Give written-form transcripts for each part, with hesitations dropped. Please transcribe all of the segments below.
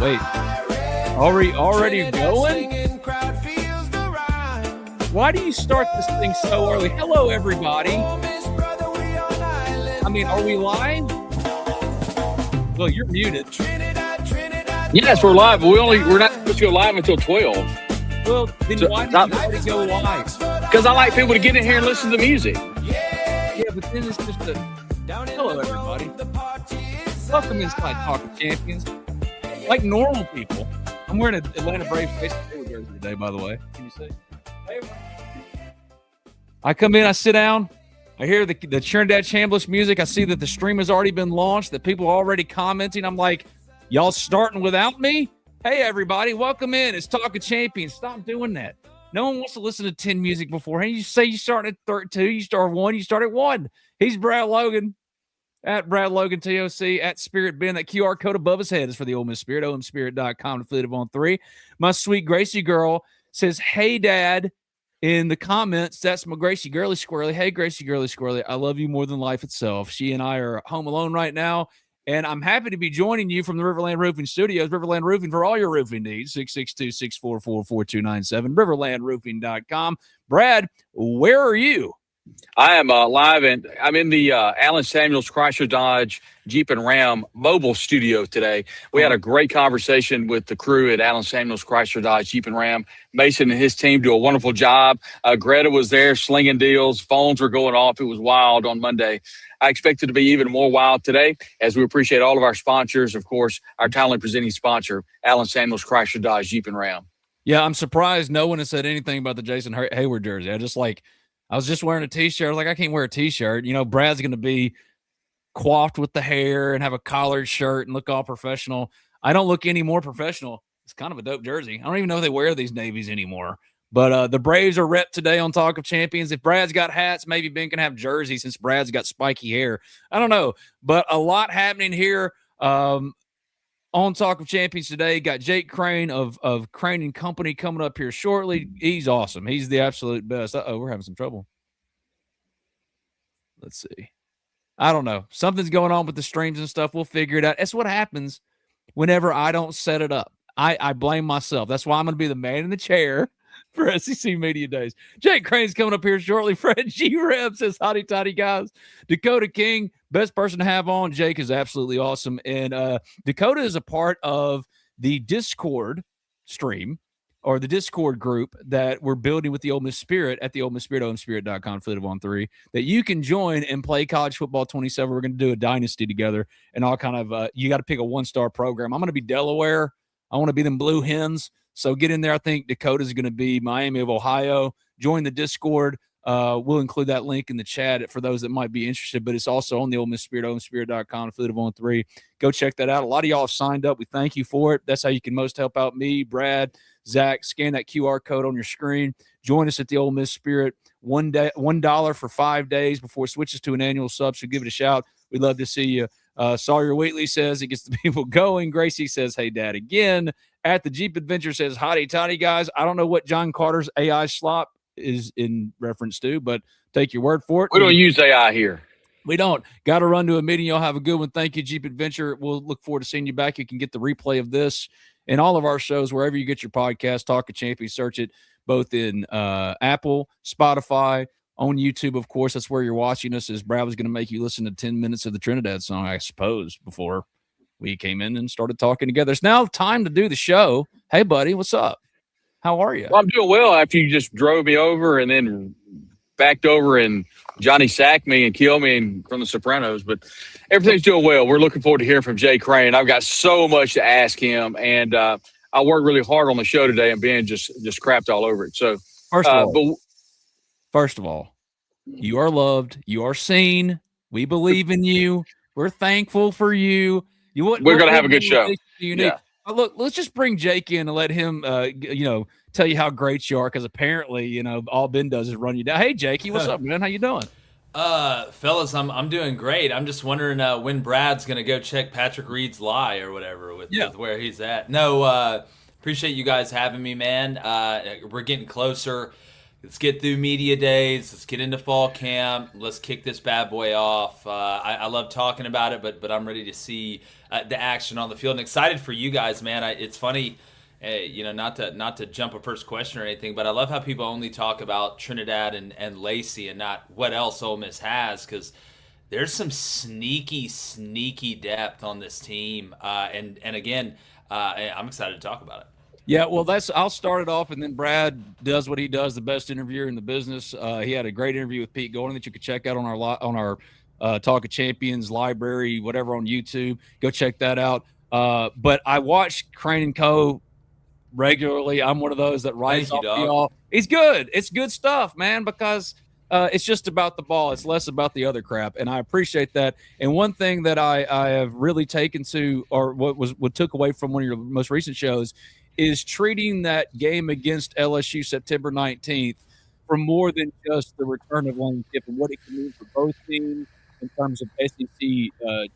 Wait, already going? Why do you start this thing so early? Hello, everybody. I mean, are we live? Well, you're muted. Yes, we're live, but we're not supposed to go live until 12. Well, then why did you already go live? Because I like people to get in here and listen to the music. Yeah, but then it's just a hello, everybody. Welcome inside Talk of Champions. Like normal people. I'm wearing an Atlanta Braves baseball jersey today, by the way. Can you see? Hey, I come in, I sit down, I hear the Trinidad Chambliss music. I see that the stream has already been launched, that people are already commenting. I'm like, y'all starting without me? Hey, everybody, welcome in. It's Talk of Champions. Stop doing that. No one wants to listen to 10 music beforehand. You say you start at 2, you start 1, you start at 1. He's Brad Logan, at Brad Logan TOC, at Spirit Ben. That QR code above his head is for the Ole Miss Spirit, omspirit.com, affiliate of On3. My sweet Gracie girl says, hey, Dad, in the comments. That's my Gracie Girly Squirrely. Hey, Gracie Girly Squirrely, I love you more than life itself. She and I are home alone right now, and I'm happy to be joining you from the Riverland Roofing Studios. Riverland Roofing for all your roofing needs, 662-644-4297, riverlandroofing.com. Brad, where are you? I am live, and I'm in the Allen Samuels Chrysler Dodge Jeep and Ram mobile studio today. We had a great conversation with the crew at Allen Samuels Chrysler Dodge Jeep and Ram. Mason and his team do a wonderful job. Greta was there slinging deals. Phones were going off. It was wild on Monday. I expect it to be even more wild today, as we appreciate all of our sponsors. Of course, our timely presenting sponsor, Allen Samuels Chrysler Dodge Jeep and Ram. Yeah, I'm surprised no one has said anything about the Jason Hayward jersey. I was just wearing a T-shirt. I was like, I can't wear a T-shirt. You know, Brad's going to be coiffed with the hair and have a collared shirt and look all professional. I don't look any more professional. It's kind of a dope jersey. I don't even know if they wear these navies anymore. But the Braves are repped today on Talk of Champions. If Brad's got hats, maybe Ben can have jerseys since Brad's got spiky hair. I don't know. But a lot happening here on Talk of Champions today. Got Jake Crain of Crain and Company coming up here shortly. He's awesome. He's the absolute best. Uh-oh, we're having some trouble. Let's see. I don't know. Something's going on with the streams and stuff. We'll figure it out. That's what happens whenever I don't set it up. I blame myself. That's why I'm going to be the man in the chair for SEC Media Days. Jake Crane's coming up here shortly. Fred G-Reb says, hotty toddy guys. Dakota King, best person to have on. Jake is absolutely awesome. And Dakota is a part of the Discord stream, or the Discord group that we're building with the Ole Miss Spirit at the Ole Miss Spirit, omspirit.com, affiliate of On3, that you can join and play college football 27. We're going to do a dynasty together, and all kind of you got to pick a one-star program. I'm going to be Delaware. I want to be them Blue Hens. So get in there. I think Dakota's going to be Miami of Ohio. Join the Discord. We'll include that link in the chat for those that might be interested, but it's also on the Ole Miss Spirit, omspirit.com, affiliate of On3. Go check that out. A lot of y'all have signed up. We thank you for it. That's how you can most help out me, Brad, Zach. Scan that QR code on your screen. Join us at the Ole Miss Spirit. $1 for 5 days before it switches to an annual sub, so give it a shout. We'd love to see you. Sawyer Wheatley says it gets the people going. Gracie says, hey, Dad, again. At the Jeep Adventure says, hotty toddy guys. I don't know what John Carter's AI slop is in reference to, but take your word for it. We don't use AI here. We don't. Got to run to a meeting. Y'all have a good one. Thank you, Jeep Adventure. We'll look forward to seeing you back. You can get the replay of this and all of our shows wherever you get your podcast. Talk of Champions. Search it both in Apple, Spotify, on YouTube, of course. That's where you're watching us, as Brad was going to make you listen to 10 minutes of the Trinidad song, I suppose, before we came in and started talking together. It's now time to do the show. Hey, buddy, what's up? How are you? Well, I'm doing well after you just drove me over and then backed over and Johnny sacked me and killed me from The Sopranos. But everything's doing well. We're looking forward to hearing from Jay Crain. I've got so much to ask him, and I worked really hard on the show today, and Ben just crapped all over it. So First of all, you are loved. You are seen. We believe in you. We're thankful for you. We're going to have a good show. Yeah. Look, let's just bring Jake in and let him, tell you how great you are, because apparently, all Ben does is run you down. Hey, Jakey, what's up, man? How you doing? Fellas, I'm doing great. I'm just wondering when Brad's going to go check Patrick Reed's lie or whatever with where he's at. No, appreciate you guys having me, man. We're getting closer Let's get through media days. Let's get into fall camp. Let's kick this bad boy off. I love talking about it, but I'm ready to see the action on the field and excited for you guys, man. It's funny, not to jump a first question or anything, but I love how people only talk about Trinidad and Lacey and not what else Ole Miss has, because there's some sneaky depth on this team. And again, I'm excited to talk about it. Yeah, well, I'll start it off, and then Brad does what he does, the best interviewer in the business. He had a great interview with Pete Gordon that you could check out on our Talk of Champions library, whatever, on YouTube. Go check that out. But I watch Crain and Co. regularly. I'm one of those that writes off y'all. He's good. It's good stuff, man, because it's just about the ball. It's less about the other crap, and I appreciate that. And one thing that I have really taken to, or what took away from one of your most recent shows, is treating that game against LSU September 19th for more than just the return of Lane Kiffin, what it can mean for both teams in terms of SEC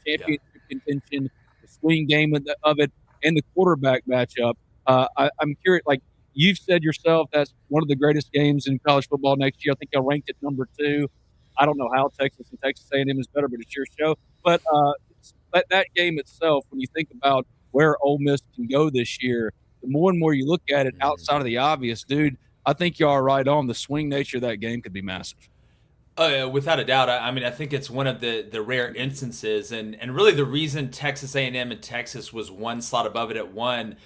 championship contention, the swing game of it, and the quarterback matchup. I'm curious, like you've said yourself, that's one of the greatest games in college football next year. I think I ranked it number 2. I don't know how Texas and Texas A&M is better, but it's your show. But that game itself, when you think about where Ole Miss can go this year, the more and more you look at it outside of the obvious, dude, I think you are right on. The swing nature of that game could be massive. Without a doubt. I mean, I think it's one of the rare instances, and really the reason Texas A&M and Texas was one slot above it at 1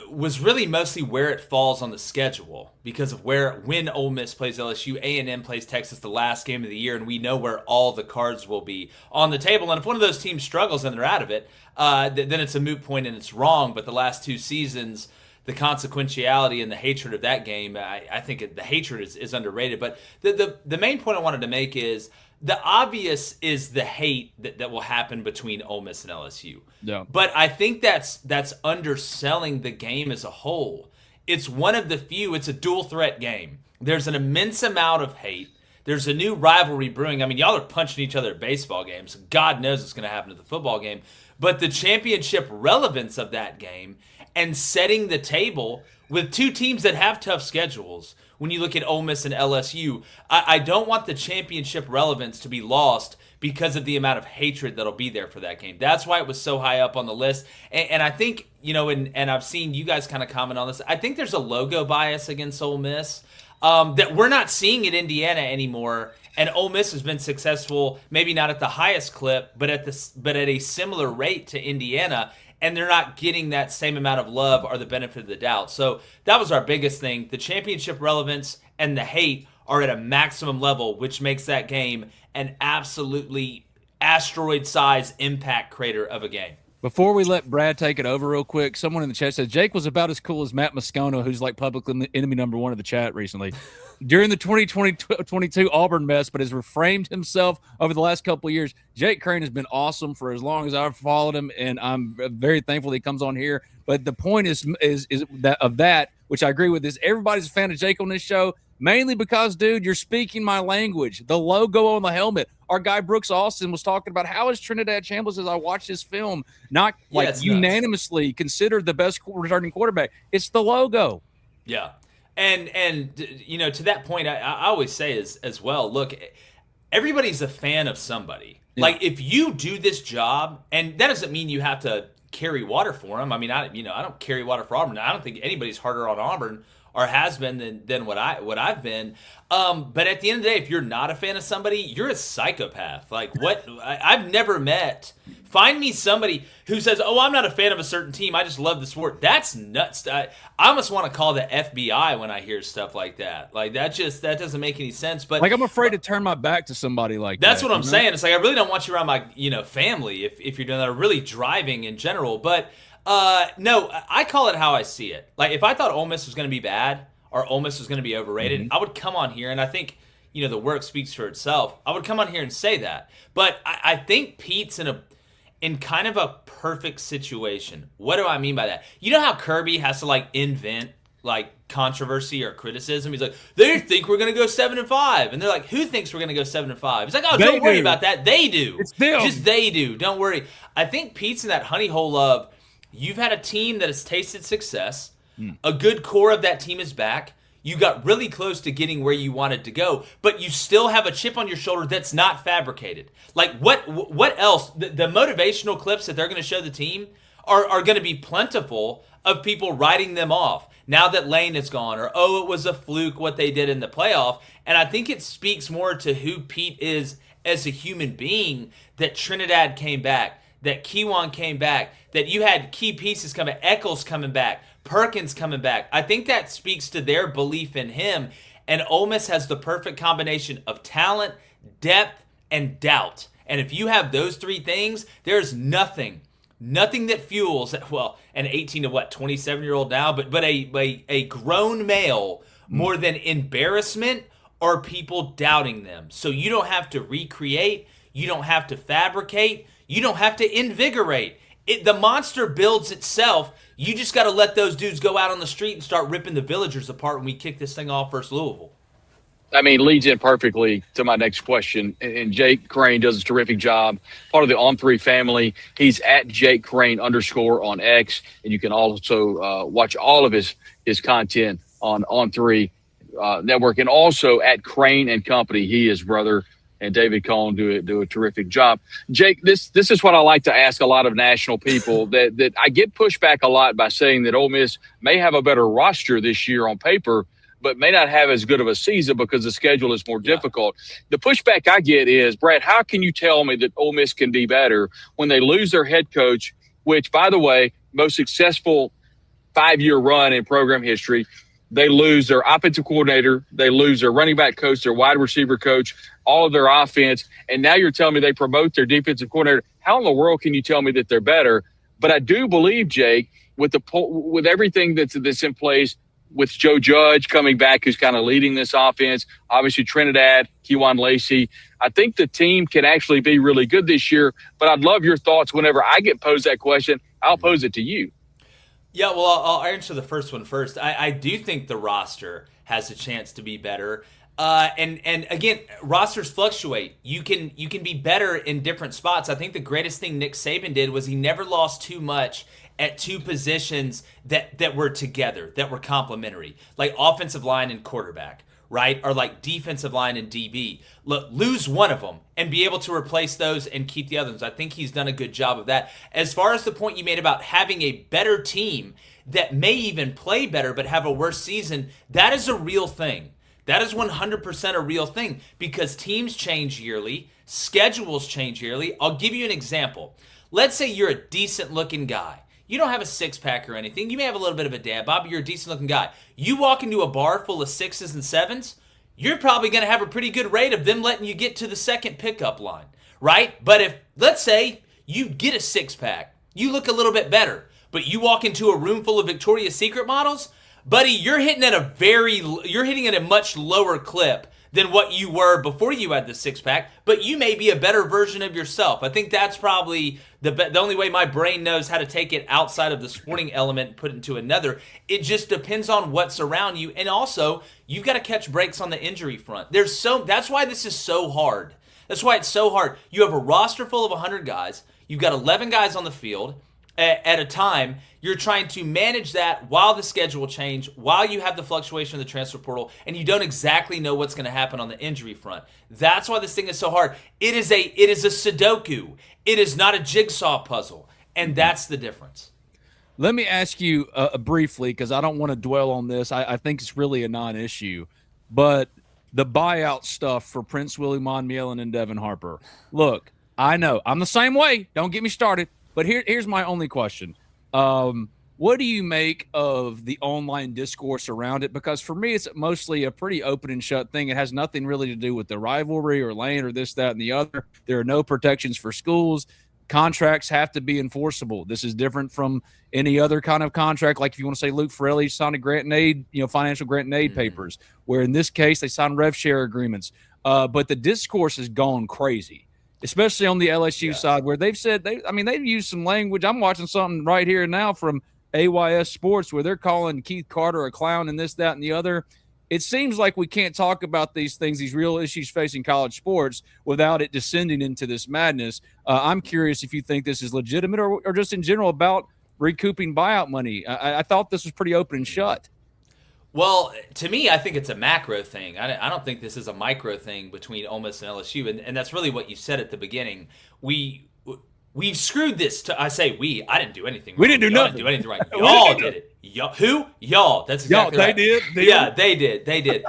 was really mostly where it falls on the schedule, because of when Ole Miss plays LSU, A&M plays Texas the last game of the year, and we know where all the cards will be on the table. And if one of those teams struggles and they're out of it, then it's a moot point and it's wrong. But the last 2 seasons, the consequentiality and the hatred of that game, I think the hatred is underrated. But the main point I wanted to make is the obvious is the hate that will happen between Ole Miss and LSU. Yeah. But I think that's underselling the game as a whole. It's one of the few. It's a dual threat game. There's an immense amount of hate. There's a new rivalry brewing. I mean, y'all are punching each other at baseball games. God knows what's going to happen to the football game. But the championship relevance of that game and setting the table with 2 teams that have tough schedules, when you look at Ole Miss and LSU, I don't want the championship relevance to be lost because of the amount of hatred that'll be there for that game. That's why it was so high up on the list. And I think, and I've seen you guys kind of comment on this, I think there's a logo bias against Ole Miss that we're not seeing at Indiana anymore. And Ole Miss has been successful, maybe not at the highest clip, but at a similar rate to Indiana. And they're not getting that same amount of love or the benefit of the doubt. So that was our biggest thing. The championship relevance and the hate are at a maximum level, which makes that game an absolutely asteroid-sized impact crater of a game. Before we let Brad take it over real quick, someone in the chat said Jake was about as cool as Matt Moscona, who's like public enemy number 1 of the chat recently. During the 2022 Auburn mess, but has reframed himself over the last couple of years. Jake Crain has been awesome for as long as I've followed him, and I'm very thankful that he comes on here. But the point is that, which I agree with, is everybody's a fan of Jake on this show, mainly because, dude, you're speaking my language. The logo on the helmet. Our guy Brooks Austin was talking about how is Trinidad Chambliss, as I watched this film, not unanimously considered the best returning quarterback. It's the logo. Yeah. And to that point, I always say as well, look, everybody's a fan of somebody. Yeah. Like, if you do this job, and that doesn't mean you have to carry water for them. I mean, I don't carry water for Auburn. I don't think anybody's harder on Auburn or has been than what I've been. But at the end of the day, if you're not a fan of somebody, you're a psychopath. Like, what? I've never met. Find me somebody who says, "Oh, I'm not a fan of a certain team. I just love the sport." That's nuts. I almost want to call the FBI when I hear stuff like that. Like, that doesn't make any sense. But like, I'm afraid to turn my back to somebody like that. That's what I'm saying. It's like, I really don't want you around my family if you're doing that, or really driving in general. But no, I call it how I see it. Like, if I thought Ole Miss was going to be bad or Ole Miss was going to be overrated, I would come on here, and I think the work speaks for itself. I would come on here and say that. But I think Pete's in kind of a perfect situation. What do I mean by that? You know how Kirby has to invent controversy or criticism? He's like, they think we're going to go 7-5, and they're like, who thinks we're going to go 7-5? He's like, oh, don't worry about that. They do. It's them. Just they do. Don't worry. I think Pete's in that honey hole of, you've had a team that has tasted success. A good core of that team is back. You got really close to getting where you wanted to go, but you still have a chip on your shoulder that's not fabricated. Like what else? The motivational clips that they're going to show the team are going to be plentiful of people writing them off now that Lane is gone, or oh, it was a fluke what they did in the playoff. And I think it speaks more to who Pete is as a human being that Trinidad came back, that Kiwan came back, that you had key pieces coming, Eccles coming back, Perkins coming back. I think that speaks to their belief in him. And Ole Miss has the perfect combination of talent, depth, and doubt. And if you have those three things, there's nothing that fuels, well, an 18 to 27-year-old now, but a grown male more than embarrassment or people doubting them. So you don't have to recreate, you don't have to fabricate, you don't have to invigorate. The monster builds itself. You just got to let those dudes go out on the street and start ripping the villagers apart when we kick this thing off versus Louisville. I mean, leads in perfectly to my next question. And Jake Crain does a terrific job. Part of the On3 family. He's at Jake Crain _ on X. And you can also watch all of his content on On3 network. And also at Crain and Company. He, his brother, and David Cohn do a terrific job. Jake, this is what I like to ask a lot of national people that I get pushed back a lot by saying that Ole Miss may have a better roster this year on paper, but may not have as good of a season because the schedule is more difficult. The pushback I get is, Brad, how can you tell me that Ole Miss can be better when they lose their head coach, which, by the way, most successful 5-year run in program history? They lose their offensive coordinator, they lose their running back coach, their wide receiver coach, all of their offense, and now you're telling me they promote their defensive coordinator. How in the world can you tell me that they're better? But I do believe, Jake, with everything that's in place, with Joe Judge coming back, who's kind of leading this offense, obviously Trinidad, Kewan Lacey, I think the team can actually be really good this year. But I'd love your thoughts whenever I get posed that question. I'll pose it to you. Yeah, well, I'll answer the first one first. I do think the roster has a chance to be better. And again, rosters fluctuate. You can be better in different spots. I think the greatest thing Nick Saban did was he never lost too much at two positions that were together, that were complementary, like offensive line and quarterback, right? Or like defensive line and DB. Look, lose one of them and be able to replace those and keep the others. I think he's done a good job of that. As far as the point you made about having a better team that may even play better but have a worse season, that is a real thing. That is 100% a real thing because teams change yearly, schedules change yearly. I'll give you an example. Let's say you're a decent-looking guy. You don't have a six-pack or anything. You may have a little bit of a dad bod, but you're a decent-looking guy. You walk into a bar full of 6s and 7s, you're probably going to have a pretty good rate of them letting you get to the second pickup line, right? But if, let's say, you get a six-pack, you look a little bit better, but you walk into a room full of Victoria's Secret models, buddy, you're hitting at a much lower clip than what you were before you had the six-pack, but you may be a better version of yourself. I think that's probably the only way my brain knows how to take it outside of the sporting element and put it into another. It just depends on what's around you, and also, you've got to catch breaks on the injury front. That's why this is so hard. That's why it's so hard. You have a roster full of 100 guys. You've got 11 guys on the field at a time. You're trying to manage that while the schedule change, while you have the fluctuation of the transfer portal, and you don't exactly know what's going to happen on the injury front. That's why this thing is so hard. It is a Sudoku. It is not a jigsaw puzzle, and that's the difference. Let me ask you briefly, because I don't want to dwell on this. I think it's really a non-issue, but the buyout stuff for Prince Willie Monmielen and Devin Harper. Look, I know I'm the same way. Don't get me started. But here's my only question. What do you make of the online discourse around it? Because for me, it's mostly a pretty open and shut thing. It has nothing really to do with the rivalry or Lane or this, that, and the other. There are no protections for schools. Contracts have to be enforceable. This is different from any other kind of contract. Like if you want to say Luke Ferrelli signed a grant and aid, financial grant and aid papers, where in this case they signed rev share agreements. But the discourse has gone crazy, especially on the LSU side, where they've said they've used some language. I'm watching something right here now from AYS Sports where they're calling Keith Carter a clown and this, that, and the other. It seems like we can't talk about these things, these real issues facing college sports, without it descending into this madness. I'm curious if you think this is legitimate or just in general about recouping buyout money. I thought this was pretty open and shut. Well, to me, I think it's a macro thing. I don't think this is a micro thing between Ole Miss and LSU, and that's really what you said at the beginning. We've screwed this. I say we. I didn't do anything wrong. We didn't do Y'all nothing. Didn't do anything right. Y'all did it. Who? Y'all. That's exactly Y'all, right. they did. Yeah, they did. They did.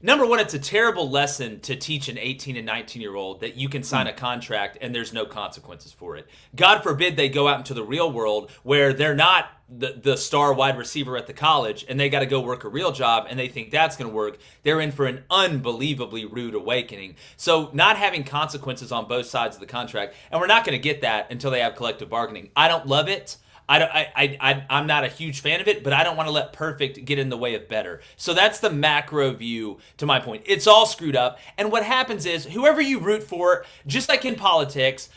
Number one, it's a terrible lesson to teach an 18 and 19-year-old that you can sign a contract and there's no consequences for it. God forbid they go out into the real world where they're not the star wide receiver at the college and they got to go work a real job and they think that's going to work. They're in for an unbelievably rude awakening. So not having consequences on both sides of the contract, and we're not going to get that until they have collective bargaining. I don't love it. I'm not a huge fan of it, but I don't want to let perfect get in the way of better. So that's the macro view to my point. It's all screwed up. And what happens is whoever you root for, just like in politics,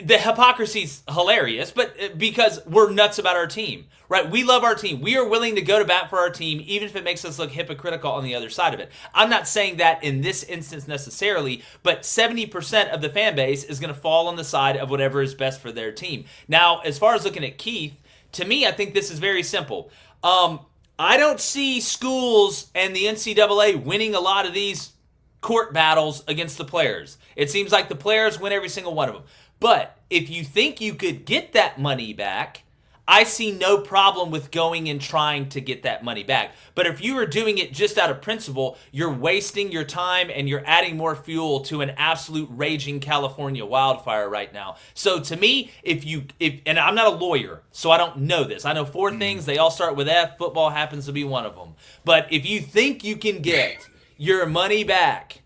the hypocrisy's hilarious, but because we're nuts about our team, right? We love our team. We are willing to go to bat for our team, even if it makes us look hypocritical on the other side of it. I'm not saying that in this instance necessarily, but 70% of the fan base is going to fall on the side of whatever is best for their team. Now, as far as looking at Keith, to me, I think this is very simple. I don't see schools and the NCAA winning a lot of these court battles against the players. It seems like the players win every single one of them. But if you think you could get that money back, I see no problem with going and trying to get that money back. But if you are doing it just out of principle, you're wasting your time and you're adding more fuel to an absolute raging California wildfire right now. So to me, and I'm not a lawyer, so I don't know this. I know four things. They all start with F. Football happens to be one of them. But if you think you can get your money back,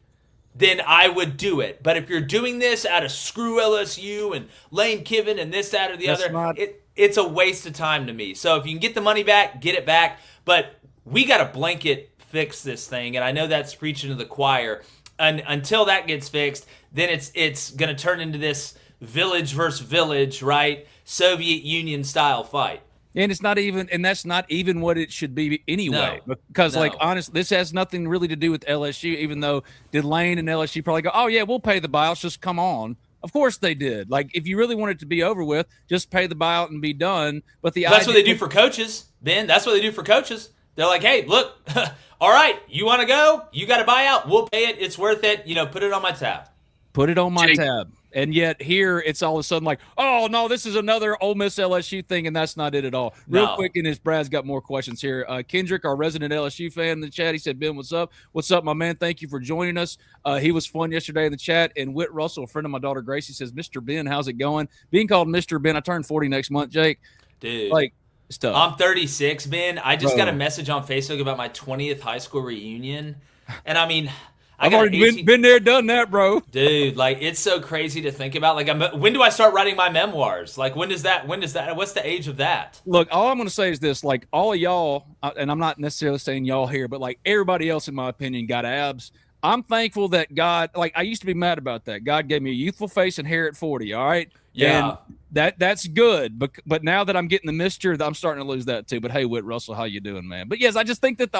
then I would do it. But if you're doing this out of screw LSU and Lane Kiffin and this, that, or the other, it's a waste of time to me. So if you can get the money back, get it back. But we got to blanket fix this thing, and I know that's preaching to the choir. And until that gets fixed, then it's going to turn into this village versus village, right? Soviet Union style fight. And it's not even, and that's not even what it should be anyway. No, because, like, honestly, this has nothing really to do with LSU, even though did Lane and LSU probably go, oh, yeah, we'll pay the buyouts, just come on. Of course they did. Like, if you really want it to be over with, just pay the buyout and be done. But that's what they do for coaches, Ben. That's what they do for coaches. They're like, hey, look, all right, you want to go? You got a buyout? We'll pay it. It's worth it. Put it on my tab. Put it on my tab. And yet here it's all of a sudden like, oh, no, this is another Ole Miss LSU thing, and that's not it at all. Real quick, and as Brad's got more questions here. Kendrick, our resident LSU fan in the chat, he said, Ben, what's up? What's up, my man? Thank you for joining us. He was fun yesterday in the chat. And Whit Russell, a friend of my daughter Gracie, says, Mr. Ben, how's it going? Being called Mr. Ben, I turn 40 next month, Jake. Dude. Like, it's tough. I'm 36, Ben. I just got a message on Facebook about my 20th high school reunion. And I mean, I've already been there, done that, bro. Dude, like, it's so crazy to think about. Like, when do I start writing my memoirs? Like, when does that? What's the age of that? Look, all I'm going to say is this: like, all of y'all, and I'm not necessarily saying y'all here, but like everybody else, in my opinion, got abs. I'm thankful that God, like, I used to be mad about that. God gave me a youthful face and hair at 40. All right, yeah, and that's good. But now that I'm getting the mixture, I'm starting to lose that too. But hey, Whit Russell, how you doing, man? But yes, I just think that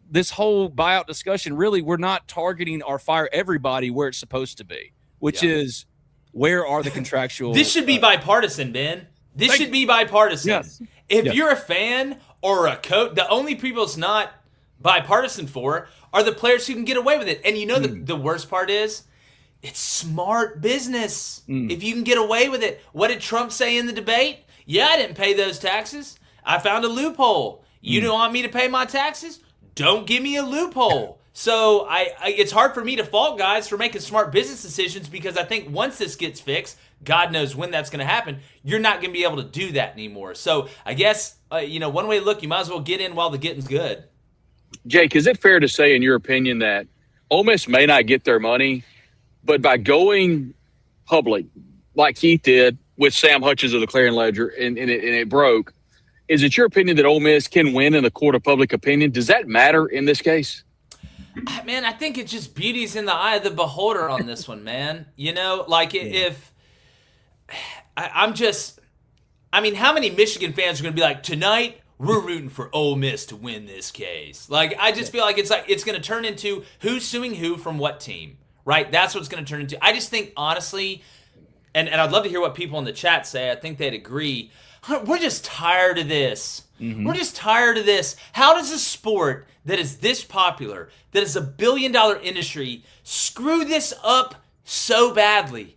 this whole buyout discussion, really, we're not targeting or fire everybody where it's supposed to be, which is where are the contractual. This should be bipartisan, Ben. This should be bipartisan. Yes. If you're a fan or a coach, the only people it's not bipartisan for are the players who can get away with it. And the worst part is, it's smart business. If you can get away with it. What did Trump say in the debate? Yeah, I didn't pay those taxes. I found a loophole. You don't want me to pay my taxes? Don't give me a loophole. So it's hard for me to fault guys for making smart business decisions, because I think once this gets fixed, God knows when that's going to happen, you're not going to be able to do that anymore. So I guess, one way to look, you might as well get in while the getting's good. Jake, is it fair to say, in your opinion, that Ole Miss may not get their money, but by going public, like Keith did with Sam Hutchins of the Clarion Ledger, and it broke, is it your opinion that Ole Miss can win in the court of public opinion? Does that matter in this case? Man, I think it just beauty's in the eye of the beholder on this one, man. If how many Michigan fans are going to be like, tonight we're rooting for Ole Miss to win this case? Like, I just feel like it's going to turn into who's suing who from what team, right? That's what it's going to turn into. I just think, honestly, and I'd love to hear what people in the chat say. I think they'd agree. We're just tired of this. We're just tired of this. How does a sport that is this popular, that is $1 billion industry, screw this up so badly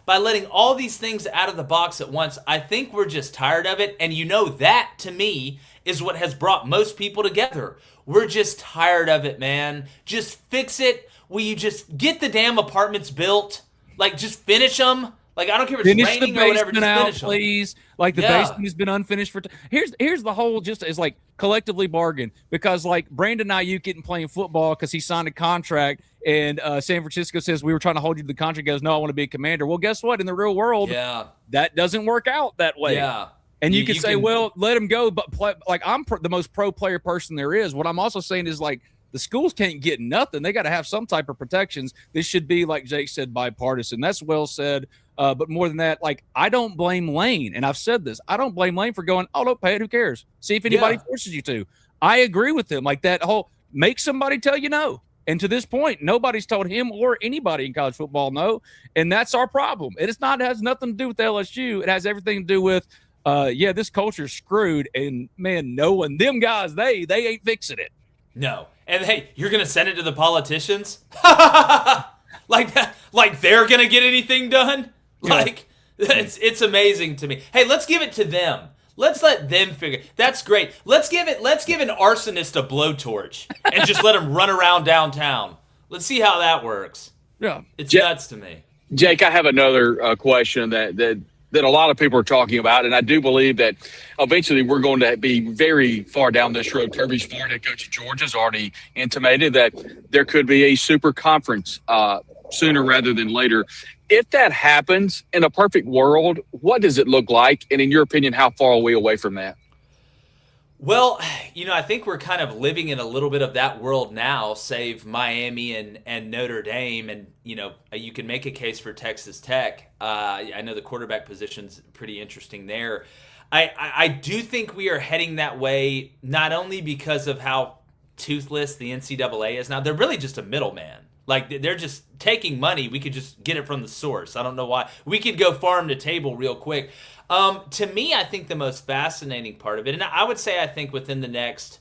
by letting all these things out of the box at once? I think we're just tired of it. And that to me is what has brought most people together. We're just tired of it, man. Just fix it. Will you just get the damn apartments built? Like, just finish them. Like, I don't care if it's raining or whatever. Just finish them, please. Like, the basement has been unfinished for. Here's the whole just is like collectively bargain, because like Brandon Ayuk getting playing football because he signed a contract, and San Francisco says, we were trying to hold you to the contract. He goes, no, I want to be a Commander. Well, guess what? In the real world, that doesn't work out that way. Yeah. And you can say, well, let him go, but play, like I'm the most pro player person there is. What I'm also saying is, like, the schools can't get nothing. They got to have some type of protections. This should be, like Jake said, bipartisan. That's well said. But more than that, like, I don't blame Lane, and I've said this. I don't blame Lane for going, oh, don't pay it. Who cares? See if anybody forces you to. I agree with him. Like, that whole make somebody tell you no. And to this point, nobody's told him or anybody in college football no, and that's our problem. And it has nothing to do with LSU. It has everything to do with this culture's screwed, and man, knowing them guys, they ain't fixing it. No. And hey, you're gonna send it to the politicians? Like that, like they're gonna get anything done? Yeah. Like, it's amazing to me. Hey, let's give it to them. Let's let them figure. That's great. Let's give an arsonist a blowtorch and just let him run around downtown. Let's see how that works. Yeah. It's nuts to me. Jake, I have another question that a lot of people are talking about, and I do believe that eventually we're going to be very far down this road. Kirby Smart, head coach of Georgia, has already intimated that there could be a super conference sooner rather than later. If that happens in a perfect world, what does it look like? And in your opinion, how far are we away from that? Well, I think we're kind of living in a little bit of that world now, save Miami and Notre Dame. And, you can make a case for Texas Tech. I know the quarterback position's pretty interesting there. I do think we are heading that way, not only because of how toothless the NCAA is now. They're really just a middleman. Like, they're just taking money. We could just get it from the source. I don't know why. We could go farm to table real quick. To me, I think the most fascinating part of it, and I would say I think within the next,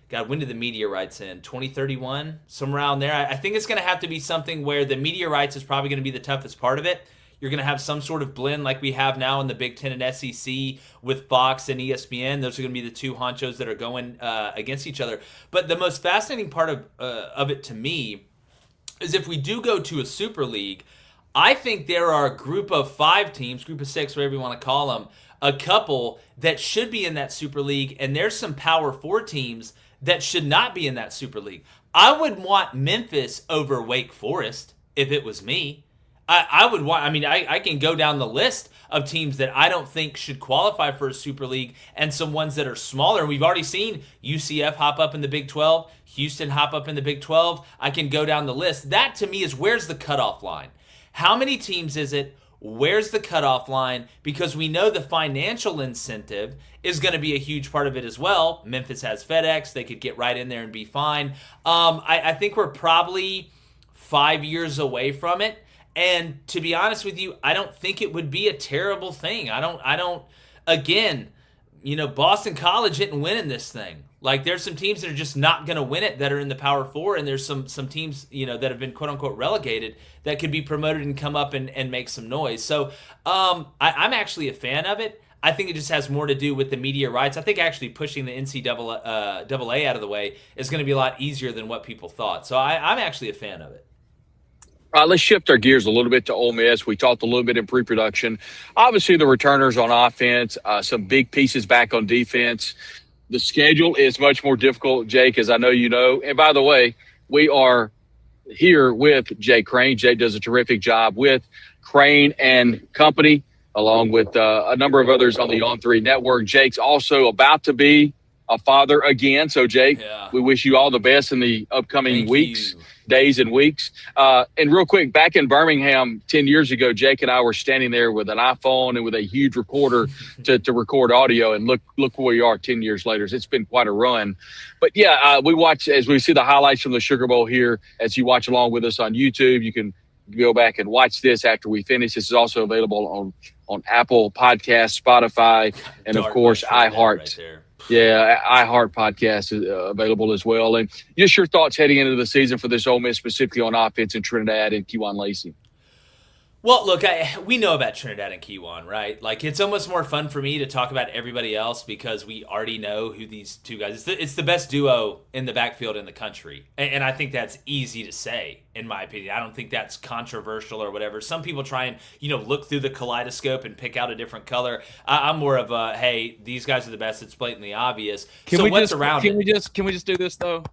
when do the media rights end? 2031? Somewhere around there. I think it's going to have to be something where the media rights is probably going to be the toughest part of it. You're going to have some sort of blend like we have now in the Big Ten and SEC with Fox and ESPN. Those are going to be the two honchos that are going against each other. But the most fascinating part of it to me is if we do go to a Super League, I think there are a group of 5 teams, group of 6, whatever you want to call them, a couple that should be in that Super League, and there's some Power 4 teams that should not be in that Super League. I would want Memphis over Wake Forest if it was me. I would want, I can go down the list of teams that I don't think should qualify for a Super League and some ones that are smaller. We've already seen UCF hop up in the Big 12, Houston hop up in the Big 12. I can go down the list. That to me is where's the cutoff line? How many teams is it? Where's the cutoff line? Because we know the financial incentive is going to be a huge part of it as well. Memphis has FedEx. They could get right in there and be fine. I think we're probably 5 years away from it. And to be honest with you, I don't think it would be a terrible thing. Again, Boston College isn't winning this thing. Like, there's some teams that are just not going to win it that are in the Power 4, and there's some teams, that have been quote-unquote relegated that could be promoted and come up and make some noise. So I'm actually a fan of it. I think it just has more to do with the media rights. I think actually pushing the NCAA out of the way is going to be a lot easier than what people thought. So I'm actually a fan of it. Let's shift our gears a little bit to Ole Miss. We talked a little bit in pre-production. Obviously, the returners on offense, some big pieces back on defense. The schedule is much more difficult, Jake, as I know you know. And by the way, we are here with Jake Crain. Jake does a terrific job with Crain and Company, along with a number of others on the On3 network. Jake's also about to be a father again. So, Jake, we wish you all the best in the upcoming days and weeks. And real quick, back in Birmingham 10 years ago, Jake and I were standing there with an iPhone and with a huge recorder to record audio. And look where you are 10 years later. It's been quite a run. But, we watch as we see the highlights from the Sugar Bowl here. As you watch along with us on YouTube, you can go back and watch this after we finish. This is also available on on Apple Podcasts, Spotify, and of course iHeart. Right there. Yeah, iHeart podcast is available as well. And just your thoughts heading into the season for this Ole Miss, specifically on offense in Trinidad and Kejuan Lacey. Well, look, we know about Trinidad and Kejuan, right? Like, it's almost more fun for me to talk about everybody else because we already know who these two guys. It's the best duo in the backfield in the country, and I think that's easy to say, in my opinion. I don't think that's controversial or whatever. Some people try and look through the kaleidoscope and pick out a different color. I'm more of a hey, these guys are the best. It's blatantly obvious. Can we just do this though?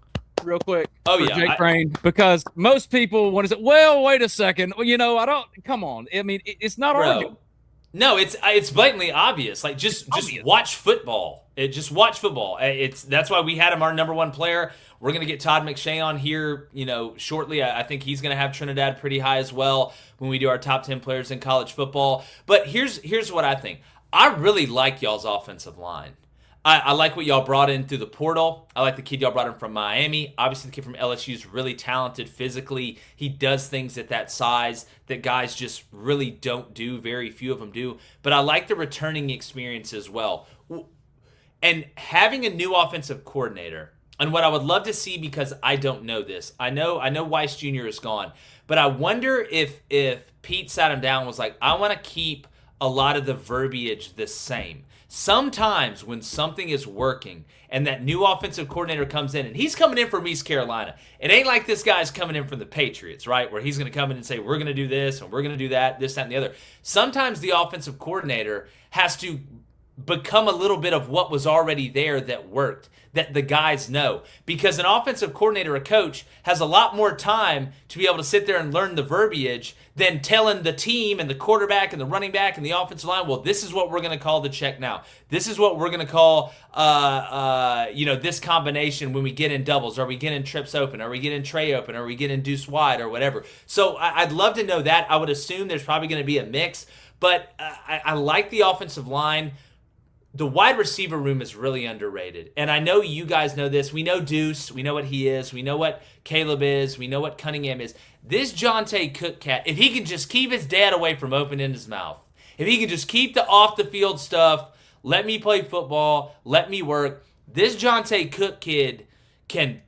Real quick. Oh yeah, Jake Crain, because most people want to say, "Well, wait a second. I don't. Come on. I mean, it's not arguable. No, it's blatantly obvious. Like just watch football. Just watch football. That's why we had him our number one player. We're gonna get Todd McShay on here, shortly. I think he's gonna have Trinidad pretty high as well when we do our top 10 players in college football. But here's what I think. I really like y'all's offensive line. I like what y'all brought in through the portal. I like the kid y'all brought in from Miami. Obviously, the kid from LSU is really talented physically. He does things at that size that guys just really don't do. Very few of them do. But I like the returning experience as well. And having a new offensive coordinator, and what I would love to see, because I don't know this. I know Weiss Jr. is gone. But I wonder if Pete sat him down and was like, I want to keep a lot of the verbiage the same. Sometimes when something is working and that new offensive coordinator comes in, and he's coming in from East Carolina, it ain't like this guy's coming in from the Patriots, right? Where he's going to come in and say, we're going to do this and we're going to do that, this, that, and the other. Sometimes the offensive coordinator has to become a little bit of what was already there that worked, that the guys know. Because an offensive coordinator, a coach, has a lot more time to be able to sit there and learn the verbiage than telling the team and the quarterback and the running back and the offensive line, well, this is what we're going to call the check now. This is what we're going to call, this combination when we get in doubles. Are we getting trips open? Are we getting tray open? Are we getting deuce wide or whatever? So I'd love to know that. I would assume there's probably going to be a mix. But I like the offensive line. The wide receiver room is really underrated. And I know you guys know this. We know Deuce. We know what he is. We know what Caleb is. We know what Cunningham is. This Jonte Cook cat, if he can just keep his dad away from opening his mouth, if he can just keep the off-the-field stuff, let me play football, let me work, this Jonte Cook kid can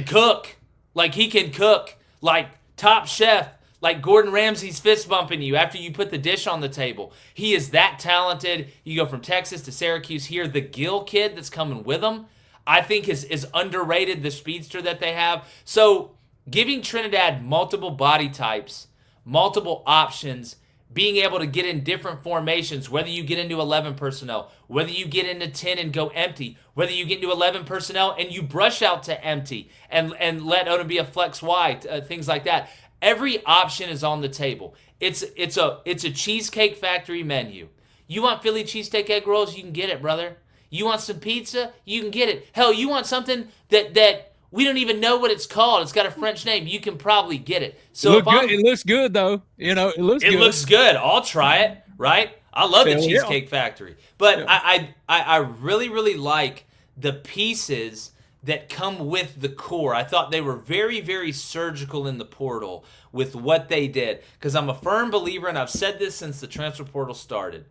cook. Like, he can cook. Like, top chef. Like Gordon Ramsay's fist bumping you after you put the dish on the table. He is that talented. You go from Texas to Syracuse here. The Gill kid that's coming with him, I think is underrated, the speedster that they have. So giving Trinidad multiple body types, multiple options, being able to get in different formations, whether you get into 11 personnel, whether you get into 10 and go empty, whether you get into 11 personnel and you brush out to empty and let Odom be a flex wide, things like that. Every option is on the table. It's a Cheesecake Factory menu. You want Philly cheesesteak egg rolls? You can get it, brother. You want some pizza? You can get it. Hell, you want something that we don't even know what it's called. It's got a French name. You can probably get it. So it looks good though. It looks good. I'll try it. Right? I love the Cheesecake Factory, but I really, really like the pieces that come with the core. I thought they were very, very surgical in the portal with what they did, because I'm a firm believer, and I've said this since the transfer portal started.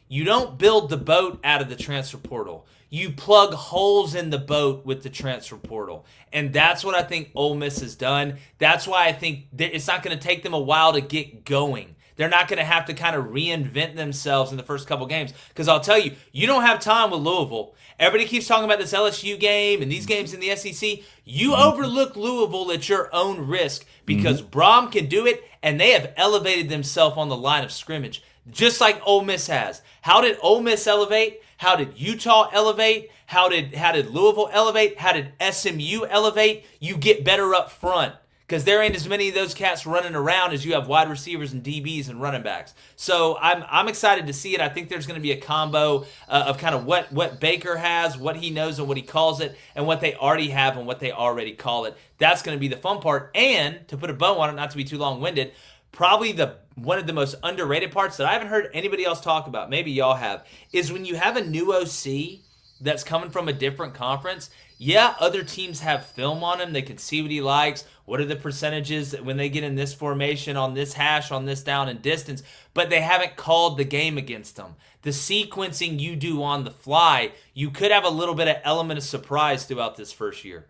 You don't build the boat out of the transfer portal. You plug holes in the boat with the transfer portal. And that's what I think Ole Miss has done. That's why I think it's not going to take them a while to get going. They're not going to have to kind of reinvent themselves in the first couple games. Because I'll tell you, you don't have time with Louisville. Everybody keeps talking about this LSU game and these games in the SEC. You overlook Louisville at your own risk, because Brom can do it, and they have elevated themselves on the line of scrimmage, just like Ole Miss has. How did Ole Miss elevate? How did Utah elevate? How did Louisville elevate? How did SMU elevate? You get better up front, because there ain't as many of those cats running around as you have wide receivers and DBs and running backs. So I'm excited to see it. I think there's going to be a combo of kind of what Baker has, what he knows and what he calls it, and what they already have and what they already call it. That's going to be the fun part. And to put a bow on it, not to be too long-winded, probably one of the most underrated parts that I haven't heard anybody else talk about, maybe y'all have, is when you have a new OC that's coming from a different conference. Yeah, other teams have film on him. They can see what he likes, What are the percentages when they get in this formation, on this hash, on this down and distance? But they haven't called the game against them. The sequencing you do on the fly, you could have a little bit of element of surprise throughout this first year.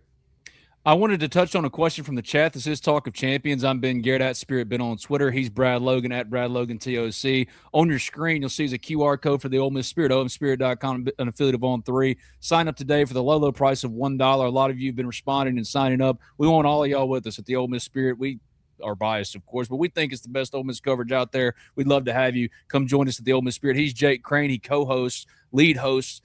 I wanted to touch on a question from the chat. This is Talk of Champions. I'm Ben Garrett at Spirit Ben on Twitter. He's Brad Logan at Brad Logan TOC. On your screen, you'll see is a QR code for the Ole Miss Spirit, omspirit.com, an affiliate of On3. Sign up today for the low, low price of $1. A lot of you have been responding and signing up. We want all of y'all with us at the Ole Miss Spirit. We are biased, of course, but we think it's the best Ole Miss coverage out there. We'd love to have you come join us at the Ole Miss Spirit. He's Jake Crain. He co-hosts, lead hosts,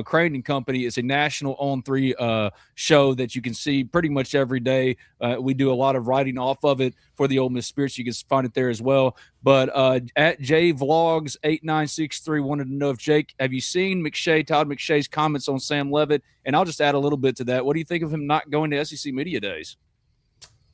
Crain and Company. Is a national On3 show that you can see pretty much every day. We do a lot of writing off of it for the Ole Miss Spirits. You can find it there as well. But at JVlogs8963 wanted to know if, Jake, have you seen Todd McShay's comments on Sam Leavitt? And I'll just add a little bit to that. What do you think of him not going to SEC Media Days?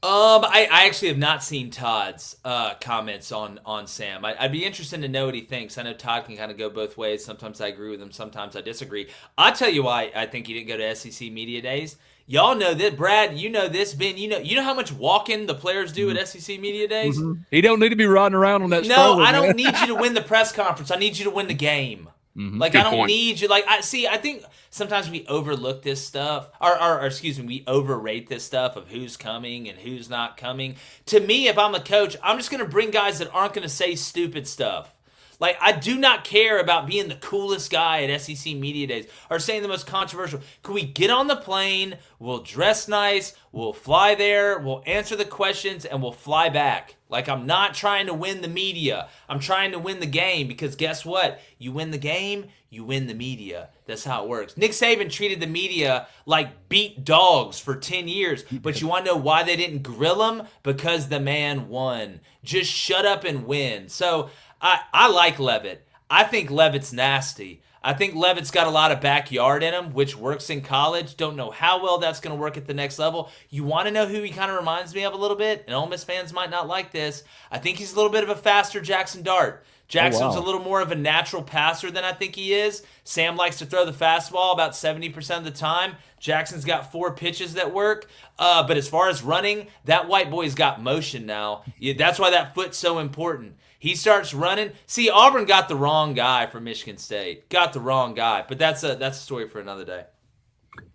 I actually have not seen Todd's comments on Sam. I'd be interested to know what he thinks. I know Todd can kind of go both ways. Sometimes I agree with him. Sometimes I disagree. I'll tell you why I think he didn't go to SEC Media Days. Y'all know that, Brad. You know this, Ben. You know how much walking the players do at SEC Media Days. Mm-hmm. He don't need to be riding around on that. No, I don't need you to win the press conference. I need you to win the game. Mm-hmm. Like, Good I don't point. need you. Like, I think sometimes we overlook this stuff, or excuse me, we overrate this stuff of who's coming and who's not coming. To me, if I'm a coach, I'm just going to bring guys that aren't going to say stupid stuff. Like, I do not care about being the coolest guy at SEC Media Days or saying the most controversial. Can we get on the plane? We'll dress nice. We'll fly there. We'll answer the questions, and we'll fly back. Like, I'm not trying to win the media. I'm trying to win the game because guess what? You win the game, you win the media. That's how it works. Nick Saban treated the media like beat dogs for 10 years. But you want to know why they didn't grill him? Because the man won. Just shut up and win. So I like Leavitt. I think Leavitt's nasty. I think Leavitt's got a lot of backyard in him, which works in college. Don't know how well that's going to work at the next level. You want to know who he kind of reminds me of a little bit? And Ole Miss fans might not like this. I think he's a little bit of a faster Jackson Dart. Jackson's a little more of a natural passer than I think he is. Sam likes to throw the fastball about 70% of the time. Jackson's got 4 pitches that work. But as far as running, that white boy's got motion now. That's why that foot's so important. He starts running. See, Auburn got the wrong guy from Michigan State. Got the wrong guy. But that's a story for another day.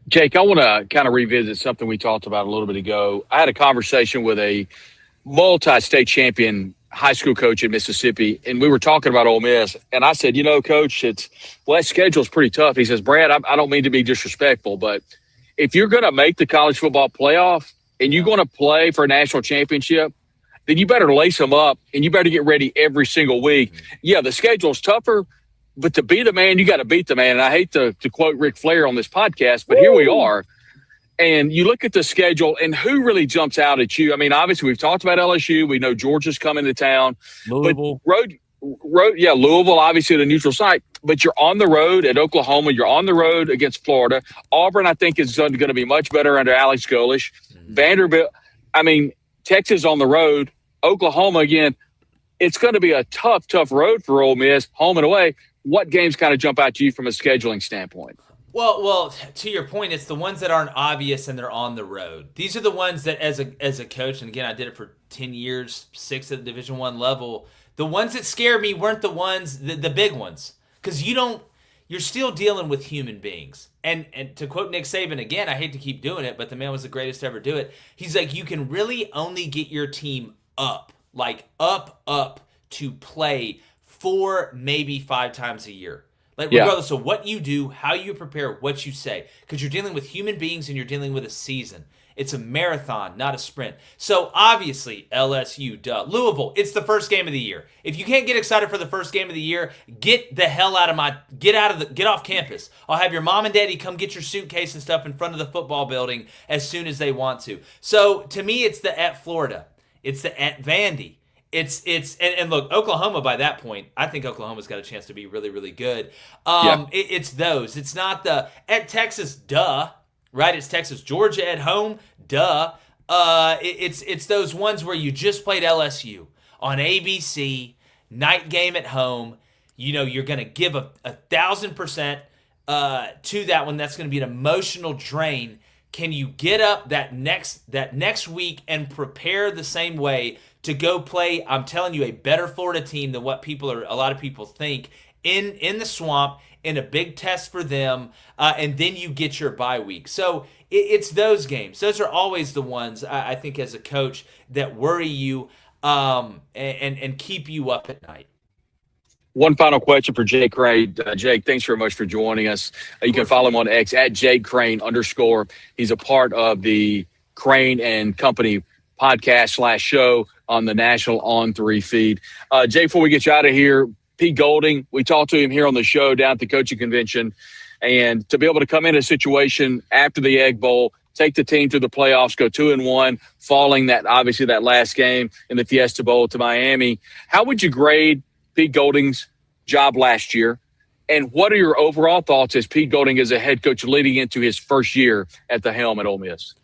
Jake, I want to kind of revisit something we talked about a little bit ago. I had a conversation with a multi-state champion high school coach in Mississippi, and we were talking about Ole Miss. And I said, Coach, that schedule's pretty tough. He says, Brad, I don't mean to be disrespectful, but if you're going to make the college football playoff and you're going to play for a national championship, then you better lace them up and you better get ready every single week. Yeah, the schedule's tougher, but to be the man, you got to beat the man. And I hate to quote Ric Flair on this podcast, but here we are. And you look at the schedule and who really jumps out at you? I mean, obviously we've talked about LSU. We know Georgia's coming to town. Louisville. But Louisville, obviously the neutral site, but you're on the road at Oklahoma. You're on the road against Florida. Auburn, I think, is going to be much better under Alex Golish. Vanderbilt, Texas on the road. Oklahoma, again, it's going to be a tough road for Ole Miss, home and away. What games kind of jump out to you from a scheduling standpoint? Well, to your point, it's the ones that aren't obvious and they're on the road. These are the ones that, as a coach, and again, I did it for 10 years, 6 at the Division I level. The ones that scare me weren't the ones, the big ones, because you're still dealing with human beings. And to quote Nick Saban again, I hate to keep doing it, but the man was the greatest to ever do it. He's like, you can really only get your team up to play 4, maybe 5 times a year. Like, regardless of what you do, how you prepare, what you say. Because you're dealing with human beings and you're dealing with a season. It's a marathon, not a sprint. So, obviously, LSU, Louisville, it's the first game of the year. If you can't get excited for the first game of the year, get off campus. I'll have your mom and daddy come get your suitcase and stuff in front of the football building as soon as they want to. So, to me, it's the at Florida. It's the at Vandy. And look, Oklahoma by that point, I think Oklahoma's got a chance to be really, really good. It's those. It's not the at Texas, duh, right? It's Texas, Georgia at home, duh. It's those ones where you just played LSU on ABC, night game at home. You're going to give 1,000% to that one. That's going to be an emotional drain. Can you get up that next week and prepare the same way to go play, I'm telling you, a better Florida team than what a lot of people think in the swamp, in a big test for them, and then you get your bye week. So it's those games. Those are always the ones, I think, as a coach, that worry you and keep you up at night. One final question for Jake Crain. Jake, thanks very much for joining us. You can follow him on X at @JakeCrain_. He's a part of the Crain and Company podcast/show on the national On3 feed. Jake, before we get you out of here, Pete Golding, we talked to him here on the show down at the coaching convention, and to be able to come in a situation after the Egg Bowl, take the team to the playoffs, go 2-1, falling that last game in the Fiesta Bowl to Miami. How would you grade Pete Golding's job last year? And what are your overall thoughts as Pete Golding is a head coach leading into his first year at the helm at Ole Miss?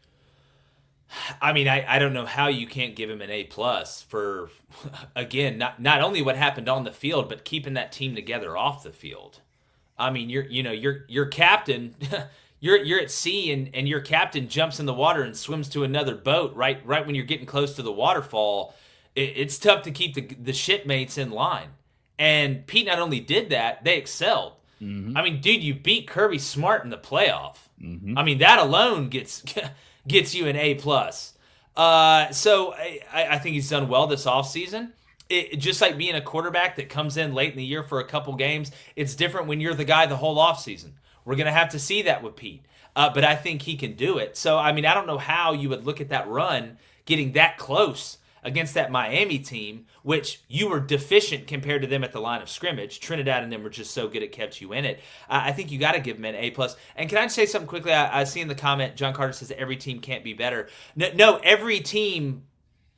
I mean, I don't know how you can't give him an A+ for, again, not only what happened on the field, but keeping that team together off the field. I mean, your captain, you're at sea and your captain jumps in the water and swims to another boat right when you're getting close to the waterfall. It's tough to keep the shipmates in line. And Pete not only did that, they excelled. Mm-hmm. I mean, dude, you beat Kirby Smart in the playoff. Mm-hmm. I mean, that alone gets you an A+. So I think he's done well this offseason. Just like being a quarterback that comes in late in the year for a couple games, it's different when you're the guy the whole offseason. We're going to have to see that with Pete. But I think he can do it. So, I mean, I don't know how you would look at that run getting that close against that Miami team, which you were deficient compared to them at the line of scrimmage. Trinidad and them were just so good it kept you in it. I think you got to give them an A+. And can I say something quickly? I see in the comment, John Carter says every team can't be better. No, every team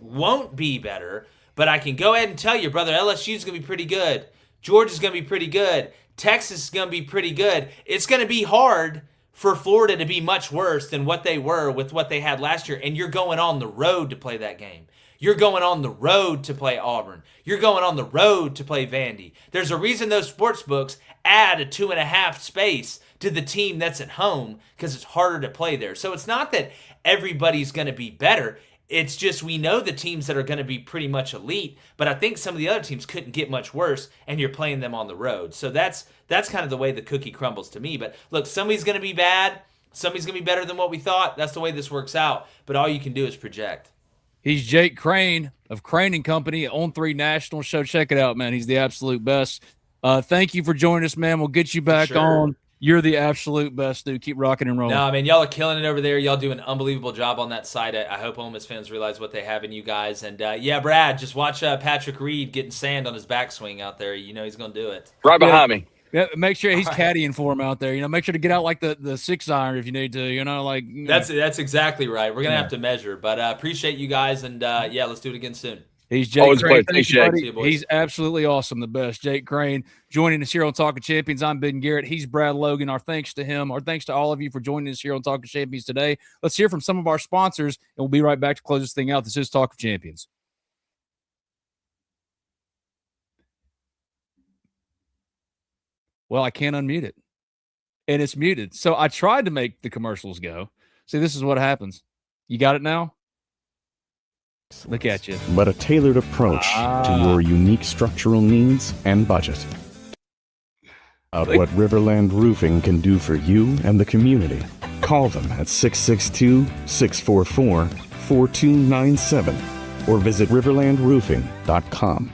won't be better, but I can go ahead and tell you, brother, LSU's going to be pretty good. Georgia's going to be pretty good. Texas is going to be pretty good. It's going to be hard for Florida to be much worse than what they were with what they had last year, and you're going on the road to play that game. You're going on the road to play Auburn. You're going on the road to play Vandy. There's a reason those sports books add a 2.5 space to the team that's at home because it's harder to play there. So it's not that everybody's going to be better. It's just we know the teams that are going to be pretty much elite, but I think some of the other teams couldn't get much worse, and you're playing them on the road. So that's kind of the way the cookie crumbles to me. But look, somebody's going to be bad. Somebody's going to be better than what we thought. That's the way this works out. But all you can do is project. He's Jake Crain of Crain and Company on 3 National Show. Check it out, man. He's the absolute best. Thank you for joining us, man. We'll get you back on. You're the absolute best, dude. Keep rocking and rolling. No, man, y'all are killing it over there. Y'all do an unbelievable job on that site. I hope Ole Miss fans realize what they have in you guys. And, yeah, Brad, just watch Patrick Reed getting sand on his backswing out there. You know he's going to do it. Right behind me. Yeah, make sure he's caddying for him out there. You know, make sure to get out like the 6-iron if you need to. You know, like that's exactly right. We're gonna have to measure, but appreciate you guys, and yeah, let's do it again soon. He's Jake Crain. Thanks, Jake. He's absolutely awesome, the best. Jake Crain joining us here on Talking Champions. I'm Ben Garrett. He's Brad Logan. Our thanks to him. Our thanks to all of you for joining us here on Talking Champions today. Let's hear from some of our sponsors, and we'll be right back to close this thing out. This is Talking Champions. Well, I can't unmute it, and it's muted. So I tried to make the commercials go. See, this is what happens. You got it now? Look at you. But a tailored approach to your unique structural needs and budget. What Riverland Roofing can do for you and the community. Call them at 662-644-4297 or visit riverlandroofing.com.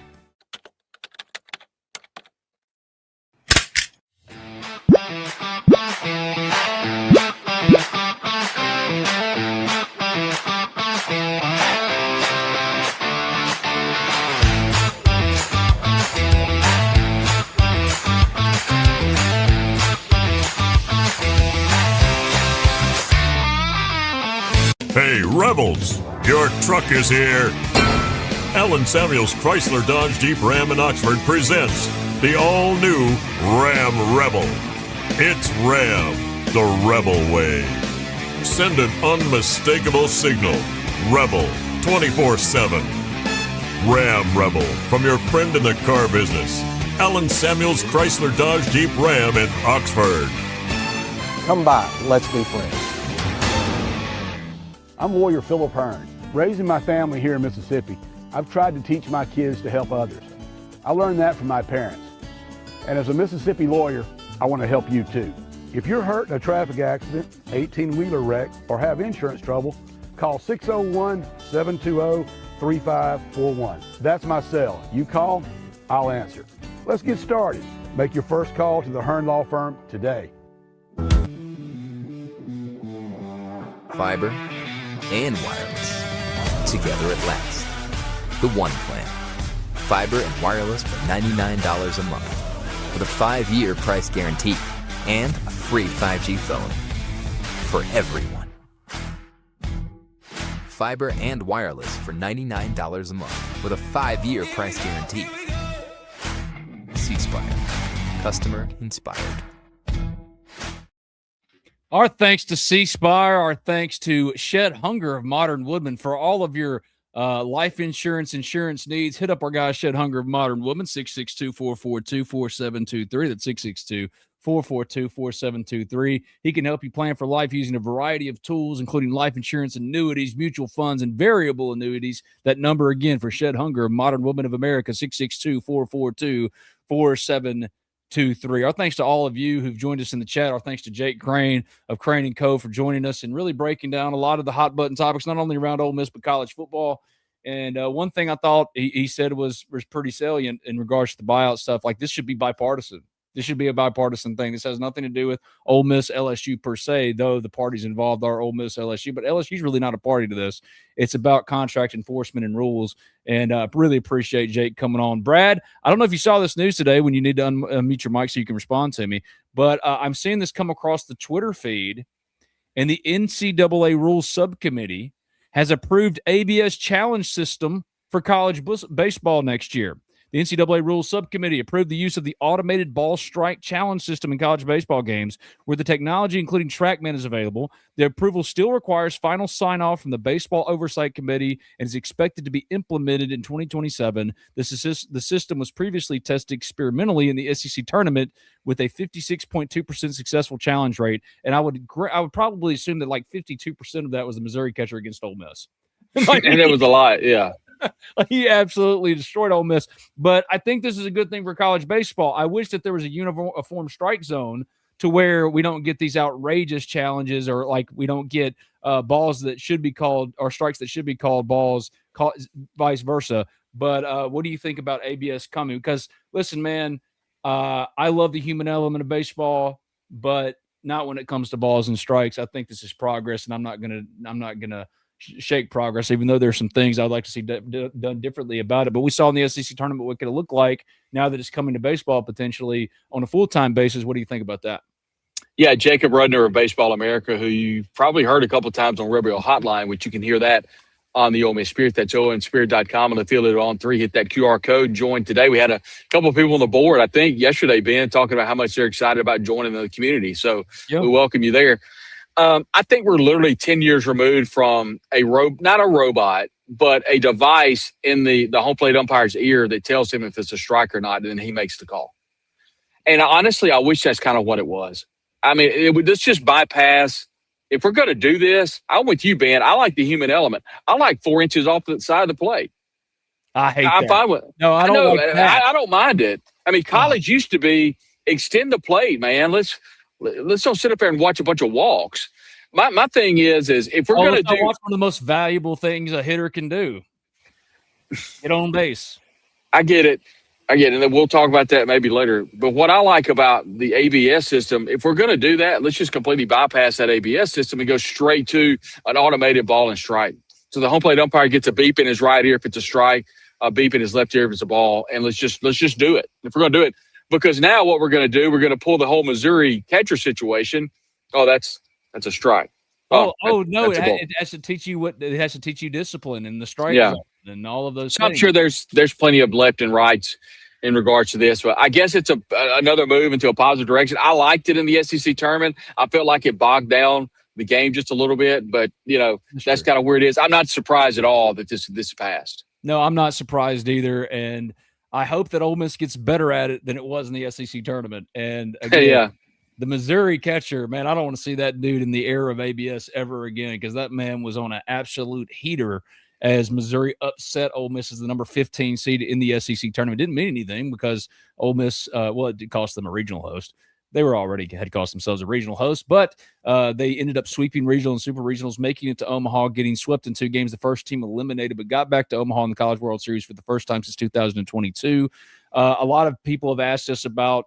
Hey, Rebels, your truck is here. Allen Samuels Chrysler Dodge Jeep Ram in Oxford presents the all-new Ram Rebel. It's Ram, the Rebel way. Send an unmistakable signal. Rebel 24/7. Ram Rebel from your friend in the car business. Allen Samuels Chrysler Dodge Jeep Ram in Oxford. Come by, let's be friends. I'm lawyer Philip Hearn. Raising my family here in Mississippi, I've tried to teach my kids to help others. I learned that from my parents. And as a Mississippi lawyer, I want to help you too. If you're hurt in a traffic accident, 18-wheeler wreck, or have insurance trouble, call 601-720-3541. That's my cell. You call, I'll answer. Let's get started. Make your first call to the Hearn Law Firm today. Fiber and wireless together at last. The One Plan. Fiber and wireless for $99 a month with a 5-year price guarantee and a free 5G phone for everyone. Fiber and wireless for $99 a month with a 5-year price guarantee. C-Spire. Customer inspired. Our thanks to C-Spire. Our thanks to Shed Hunger of Modern Woodman for all of your life insurance needs. Hit up our guy Shed Hunger of Modern Woodman, 662-442-4723. That's 662-442-4723. He can help you plan for life using a variety of tools, including life insurance, annuities, mutual funds, and variable annuities. That number again for Shed Hunger of Modern Woodman of America, 662-442-4723. Our thanks to all of you who've joined us in the chat. Our thanks to Jake Crain of Crain & Co. for joining us and really breaking down a lot of the hot button topics, not only around Ole Miss, but college football. And one thing I thought he said was pretty salient in regards to the buyout stuff. Like, this should be bipartisan. This should be a bipartisan thing. This has nothing to do with Ole Miss, LSU per se, though the parties involved are Ole Miss, LSU. But LSU's really not a party to this. It's about contract enforcement and rules. And really appreciate Jake coming on. Brad, I don't know if you saw this news today when you need to unmute your mic so you can respond to me. But I'm seeing this come across the Twitter feed. And the NCAA Rules Subcommittee has approved ABS challenge system for college baseball next year. The NCAA Rules Subcommittee approved the use of the automated ball strike challenge system in college baseball games, where the technology, including TrackMan, is available. The approval still requires final sign-off from the Baseball Oversight Committee and is expected to be implemented in 2027. The system was previously tested experimentally in the SEC tournament with a 56.2% successful challenge rate, and I would probably assume that like 52% of that was the Missouri catcher against Ole Miss. And it was a lot, yeah. He absolutely destroyed Ole Miss. But I think this is a good thing for college baseball. I wish that there was a uniform strike zone to where we don't get these outrageous challenges, or like we don't get balls that should be called, or strikes that should be called balls, vice versa. But what do you think about ABS coming? Because listen, man, I love the human element of baseball, but not when it comes to balls and strikes. I think this is progress, and I'm not gonna shake progress, even though there's some things I'd like to see done differently about it. But we saw in the SEC tournament what it could look like now that it's coming to baseball potentially on a full-time basis. What do you think about that? Yeah, Jacob Rudner of Baseball America, who you've probably heard a couple of times on Rebel Hotline, which you can hear that on the Ole Miss Spirit. That's onspirit.com, and affiliate On3. Hit that QR code, join today. We had a couple of people on the board, I think, yesterday, Ben, talking about how much they're excited about joining the community. So we welcome you there. I think we're literally 10 years removed from not a robot, but a device in the home plate umpire's ear that tells him if it's a strike or not, and then he makes the call. And honestly, I wish that's kind of what it was. I mean, let's just bypass. If we're going to do this, I'm with you, Ben. I like the human element. I like 4 inches off the side of the plate. I'm that. Fine with it. No, I don't like that. I don't mind it. I mean, college used to be extend the plate, man. Let's don't sit up there and watch a bunch of walks. My thing is if we're going to do one of the most valuable things a hitter can do, get on base. I get it. And then we'll talk about that maybe later. But what I like about the ABS system, if we're going to do that, let's just completely bypass that ABS system and go straight to an automated ball and strike. So the home plate umpire gets a beep in his right ear if it's a strike, a beep in his left ear if it's a ball, and let's just do it. If we're going to do it. Because now what we're going to do, we're going to pull the whole Missouri catcher situation. Oh, that's a strike. No! It has to teach you discipline and the strike zone and all of those. So I'm sure there's plenty of left and rights in regards to this, but I guess it's another move into a positive direction. I liked it in the SEC tournament. I felt like it bogged down the game just a little bit, but that's kind of where it is. I'm not surprised at all that this passed. No, I'm not surprised either, and I hope that Ole Miss gets better at it than it was in the SEC tournament. And again, the Missouri catcher, man, I don't want to see that dude in the era of ABS ever again, because that man was on an absolute heater as Missouri upset Ole Miss as the number 15 seed in the SEC tournament. Didn't mean anything because Ole Miss, it did cost them a regional host. They were already had cost themselves a regional host, but they ended up sweeping regional and super regionals, making it to Omaha, getting swept in 2 games. The first team eliminated, but got back to Omaha in the College World Series for the first time since 2022. A lot of people have asked us about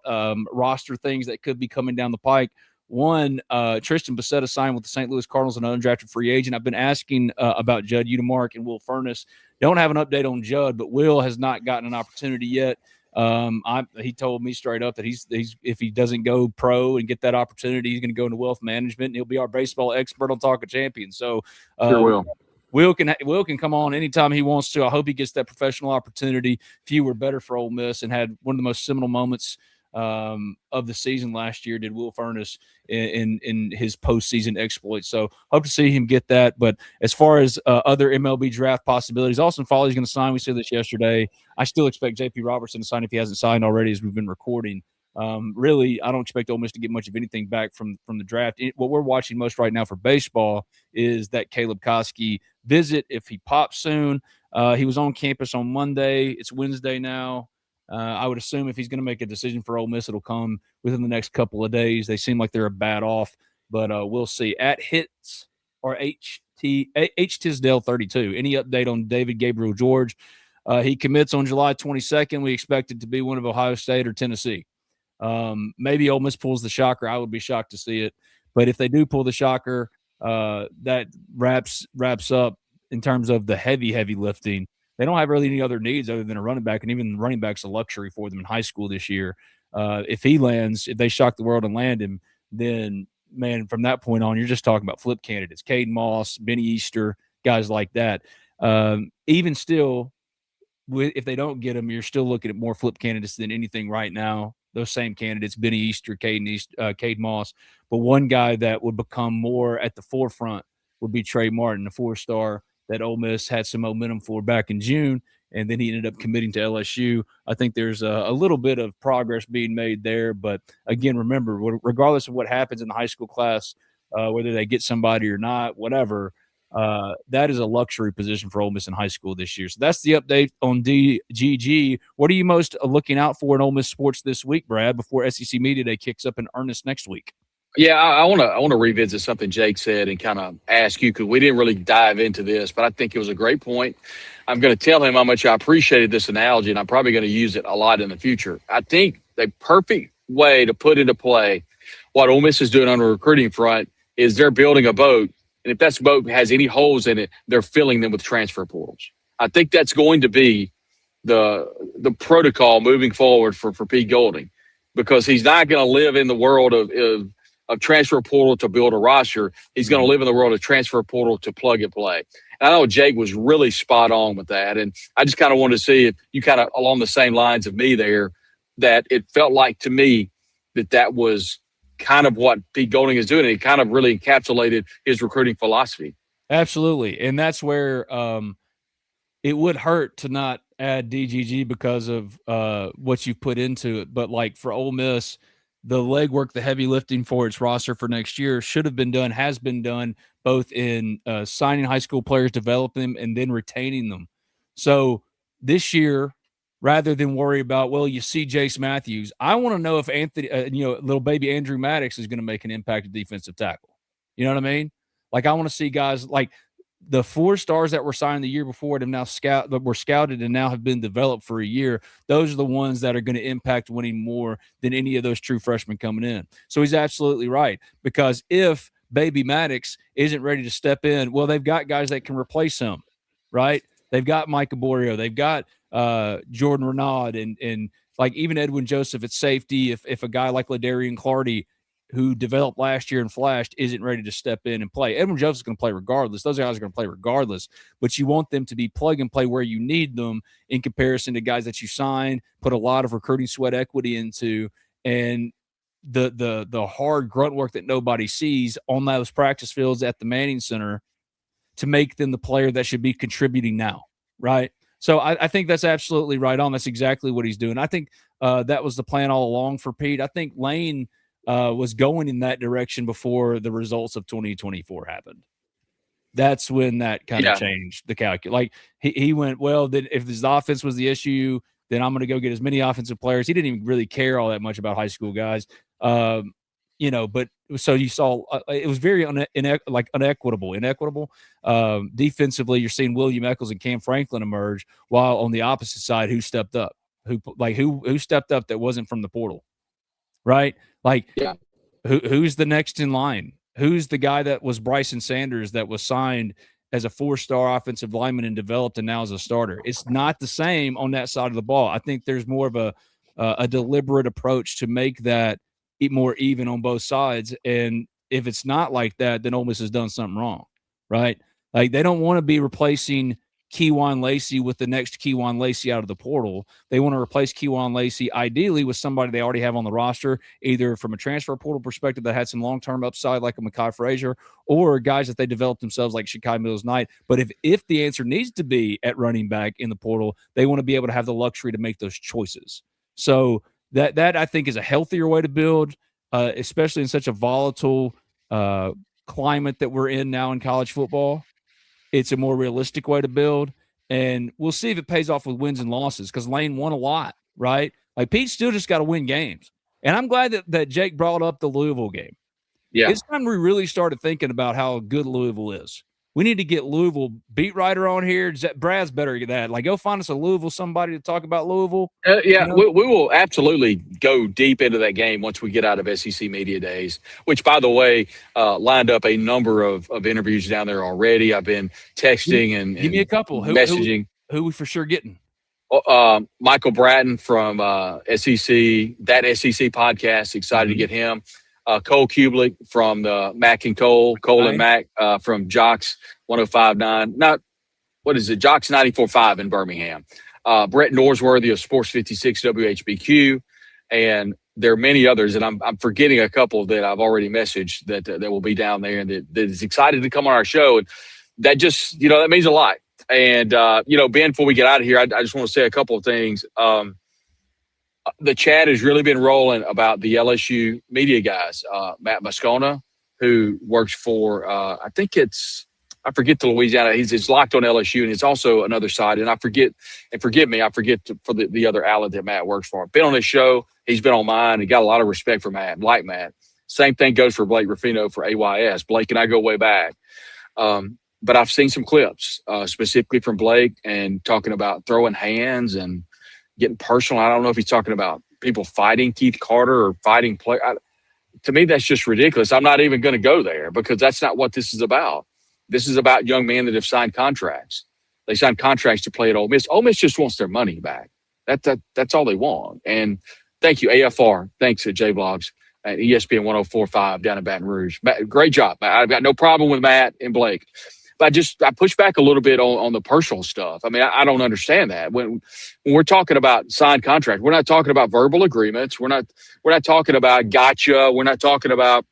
roster things that could be coming down the pike. One, Tristan Bissetta signed with the St. Louis Cardinals, an undrafted free agent. I've been asking about Judd Udemark and Will Furness. Don't have an update on Judd, but Will has not gotten an opportunity yet. He told me straight up that he's if he doesn't go pro and get that opportunity, he's going to go into wealth management, and he'll be our baseball expert on Talk of Champions. So Sure will. Will can come on anytime he wants to. I hope he gets that professional opportunity. Few were better for Ole Miss, and had one of the most seminal moments of the season last year did Will Furness in his postseason exploits. So hope to see him get that. But as far as other MLB draft possibilities, Austin Foley's going to sign. We said this yesterday. I still expect J.P. Robertson to sign if he hasn't signed already as we've been recording. Really, I don't expect Ole Miss to get much of anything back from the draft. What we're watching most right now for baseball is that Caleb Koski visit, if he pops soon. He was on campus on Monday. It's Wednesday now. I would assume if he's going to make a decision for Ole Miss, it'll come within the next couple of days. They seem like they're a bat off, but we'll see. At Hits or H Tisdale 32. Any update on David Gabriel George? He commits on July 22nd. We expect it to be one of Ohio State or Tennessee. Maybe Ole Miss pulls the shocker. I would be shocked to see it, but if they do pull the shocker, that wraps up in terms of the heavy lifting. They don't have really any other needs other than a running back, and even running back's a luxury for them in high school this year. If they shock the world and land him, then, man, from that point on, you're just talking about flip candidates. Caden Moss, Benny Easter, guys like that. Even still, if they don't get him, you're still looking at more flip candidates than anything right now. Those same candidates, Benny Easter, Caden Moss. But one guy that would become more at the forefront would be Trey Martin, the 4-star that Ole Miss had some momentum for back in June, and then he ended up committing to LSU. I think there's a little bit of progress being made there. But, again, remember, regardless of what happens in the high school class, whether they get somebody or not, whatever, that is a luxury position for Ole Miss in high school this year. So that's the update on DGG. What are you most looking out for in Ole Miss sports this week, Brad, before SEC Media Day kicks up in earnest next week? Yeah, I want to revisit something Jake said and kind of ask you, because we didn't really dive into this, but I think it was a great point. I'm going to tell him how much I appreciated this analogy, and I'm probably going to use it a lot in the future. I think the perfect way to put into play what Ole Miss is doing on the recruiting front is they're building a boat, and if that boat has any holes in it, they're filling them with transfer portals. I think that's going to be the protocol moving forward for Pete Golding, because he's not going to live in the world of transfer portal to build a roster. He's going to live in the world of transfer portal to plug and play. And I know Jake was really spot on with that. And I just kind of wanted to see if you kind of along the same lines of me there, that it felt like to me that was kind of what Pete Golding is doing. And he kind of really encapsulated his recruiting philosophy. Absolutely. And that's where it would hurt to not add DGG because of what you put into it. But like for Ole Miss, the legwork, the heavy lifting for its roster for next year should have been done, has been done, both in signing high school players, developing them, and then retaining them. So this year, rather than worry about, well, you see Jace Matthews, I want to know if Anthony, little baby Andrew Maddox is going to make an impact at defensive tackle. You know what I mean? Like, I want to see guys like the 4 stars that were signed the year before that were scouted and now have been developed for a year. Those are the ones that are going to impact winning more than any of those true freshmen coming in. So he's absolutely right, because if baby Maddox isn't ready to step in, well, they've got guys that can replace him, right? They've got Micah Borio. They've got Jordan Renaud and like even Edwin Joseph at safety. If a guy like Ladarian Clardy, who developed last year and flashed, isn't ready to step in and play. Edwin Joseph's going to play regardless. Those guys are going to play regardless, but you want them to be plug and play where you need them in comparison to guys that you sign, put a lot of recruiting sweat equity into, and the hard grunt work that nobody sees on those practice fields at the Manning Center to make them the player that should be contributing now, right? So I think that's absolutely right on. That's exactly what he's doing. I think that was the plan all along for Pete. I think Lane was going in that direction before the results of 2024 happened. That's when that kind of changed the calculus. Like he went, well, then if this offense was the issue, then I'm going to go get as many offensive players. He didn't even really care all that much about high school guys. But so you saw it was very inequitable. Defensively, you're seeing William Eccles and Cam Franklin emerge, while on the opposite side, who stepped up? Who stepped up that wasn't from the portal, right? Who's the next in line? Who's the guy that was Bryson Sanders that was signed as a 4-star offensive lineman and developed and now as a starter? It's not the same on that side of the ball. I think there's more of a deliberate approach to make that more even on both sides. And if it's not like that, then Ole Miss has done something wrong, right? Like they don't want to be replacing Keywan Lacey with the next Keywan Lacey out of the portal. They want to replace Keywan Lacey ideally with somebody they already have on the roster, either from a transfer portal perspective that had some long-term upside like a Mekhi Frazier, or guys that they developed themselves like Shakai Mills-Knight. But if the answer needs to be at running back in the portal, they want to be able to have the luxury to make those choices. So that I think is a healthier way to build, especially in such a volatile climate that we're in now in college football. It's a more realistic way to build, and we'll see if it pays off with wins and losses, because Lane won a lot, right? Like Pete still just got to win games. And I'm glad that Jake brought up the Louisville game. Yeah. It's time we really started thinking about how good Louisville is. We need to get Louisville beat writer on here. Brad's better at that. Like, go find us a Louisville somebody to talk about Louisville. We will absolutely go deep into that game once we get out of SEC Media Days, which, by the way, lined up a number of interviews down there already. I've been texting and give me a couple. Messaging. Who we for sure getting? Michael Bratton from SEC, that SEC podcast. Excited to get him. Cole Kubelik from the Mac and Cole and Mac from Jocks 105.9. Jocks 94.5 in Birmingham. Brett Norsworthy of Sports 56 WHBQ. And there are many others, and I'm forgetting a couple that I've already messaged that will be down there and that is excited to come on our show. And that just, that means a lot. And, Ben, before we get out of here, I just want to say a couple of things. The chat has really been rolling about the LSU media guys. Matt Moscona, who works for, I forget the Louisiana. He's locked on LSU, and it's also another side. And forgive me, for the other outlet that Matt works for. Been on his show. He's been on mine. He got a lot of respect for Matt, like Matt. Same thing goes for Blake Ruffino for AYS. Blake and I go way back. But I've seen some clips specifically from Blake and talking about throwing hands and getting personal. I don't know if he's talking about people fighting Keith Carter or fighting play. To me, that's just ridiculous. I'm not even going to go there because that's not what this is about. This is about young men that have signed contracts. They signed contracts to play at Ole Miss. Ole Miss just wants their money back. That's all they want. And thank you, AFR. Thanks, J Vlogs at ESPN 104.5 down in Baton Rouge. Matt, great job. I've got no problem with Matt and Blake. But I push back a little bit on the personal stuff. I mean, I don't understand that. When we're talking about signed contract, we're not talking about verbal agreements. We're not talking about gotcha. We're not talking about,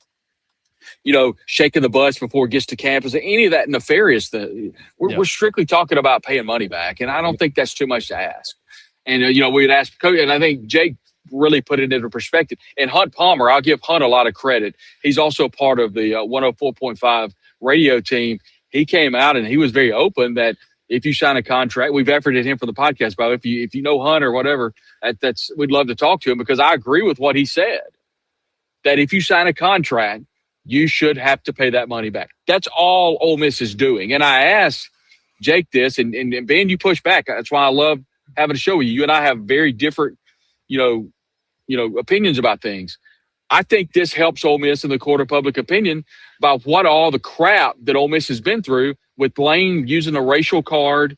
shaking the bus before it gets to campus. Any of that nefarious thing. We're strictly talking about paying money back, and I don't think that's too much to ask. And we'd ask Coach, and I think Jake really put it into perspective. And Hunt Palmer, I'll give Hunt a lot of credit. He's also part of the 104.5 radio team. He came out and he was very open that if you sign a contract, we've efforted him for the podcast, by the way. If you know Hunt or whatever, we'd love to talk to him, because I agree with what he said, that if you sign a contract, you should have to pay that money back. That's all Ole Miss is doing. And I asked Jake this, and Ben, you push back. That's why I love having a show with you. You and I have very different, opinions about things. I think this helps Ole Miss in the court of public opinion about what all the crap that Ole Miss has been through with Blaine using a racial card,